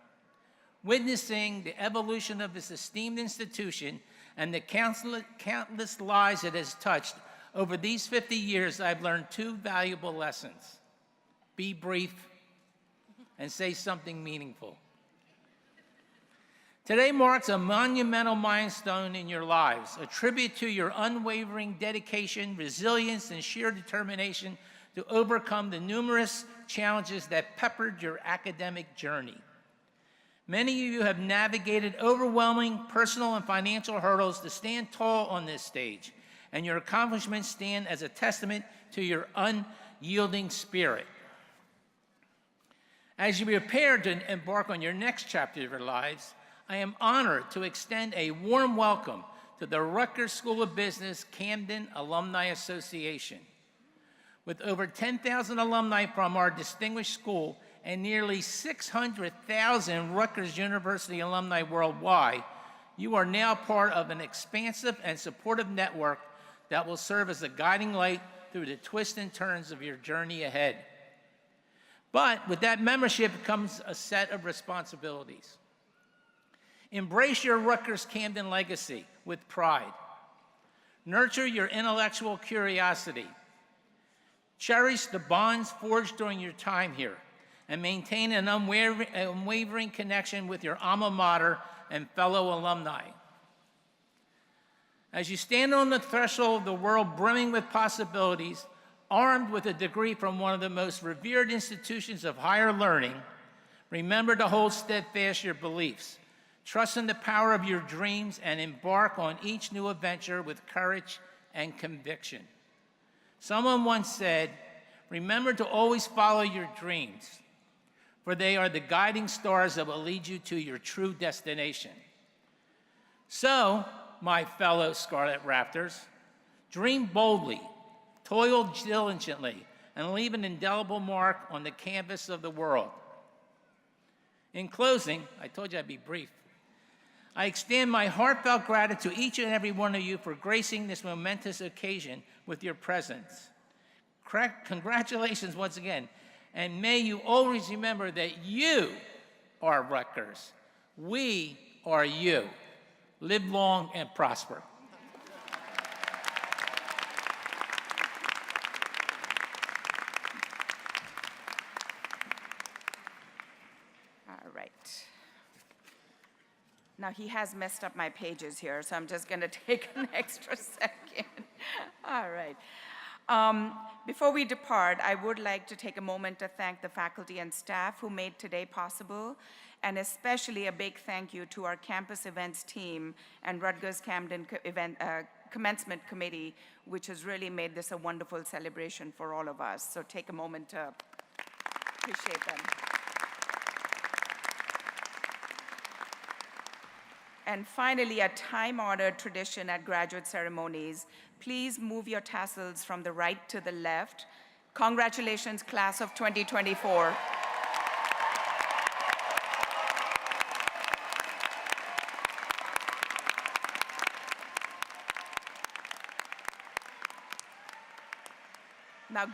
Speaker 7: witnessing the evolution of this esteemed institution and the countless lives it has touched. Over these 50 years, I've learned two valuable lessons: be brief and say something meaningful. Today marks a monumental milestone in your lives, a tribute to your unwavering dedication, resilience, and sheer determination to overcome the numerous challenges that peppered your academic journey. Many of you have navigated overwhelming personal and financial hurdles to stand tall on this stage, and your accomplishments stand as a testament to your unyielding spirit. As you prepare to embark on your next chapter of your lives, I am honored to extend a warm welcome to the Rutgers School of Business Camden Alumni Association. With over 10,000 alumni from our distinguished school and nearly 600,000 Rutgers University alumni worldwide, you are now part of an expansive and supportive network that will serve as a guiding light through the twists and turns of your journey ahead. But with that membership comes a set of responsibilities. Embrace your Rutgers-Camden legacy with pride. Nurture your intellectual curiosity. Cherish the bonds forged during your time here, and maintain an unwavering connection with your alma mater and fellow alumni. As you stand on the threshold of the world brimming with possibilities, armed with a degree from one of the most revered institutions of higher learning, remember to hold steadfast your beliefs. Trust in the power of your dreams and embark on each new adventure with courage and conviction. Someone once said, remember to always follow your dreams, for they are the guiding stars that will lead you to your true destination. So, my fellow Scarlet Raptors, dream boldly, toil diligently, and leave an indelible mark on the canvas of the world. In closing, I told you I'd be brief. I extend my heartfelt gratitude to each and every one of you for gracing this momentous occasion with your presence. Congratulations once again, and may you always remember that you are Rutgers. We are you. Live long and prosper.
Speaker 1: All right. Now, he has messed up my pages here, so I'm just going to take an extra second. All right. Before we depart, I would like to take a moment to thank the faculty and staff who made today possible, and especially a big thank you to our campus events team and Rutgers-Camden Commencement Committee, which has really made this a wonderful celebration for all of us. So take a moment to appreciate them. And finally, a time-honored tradition at graduate ceremonies. Please move your tassels from the right to the left. Congratulations, class of 2024. Now go.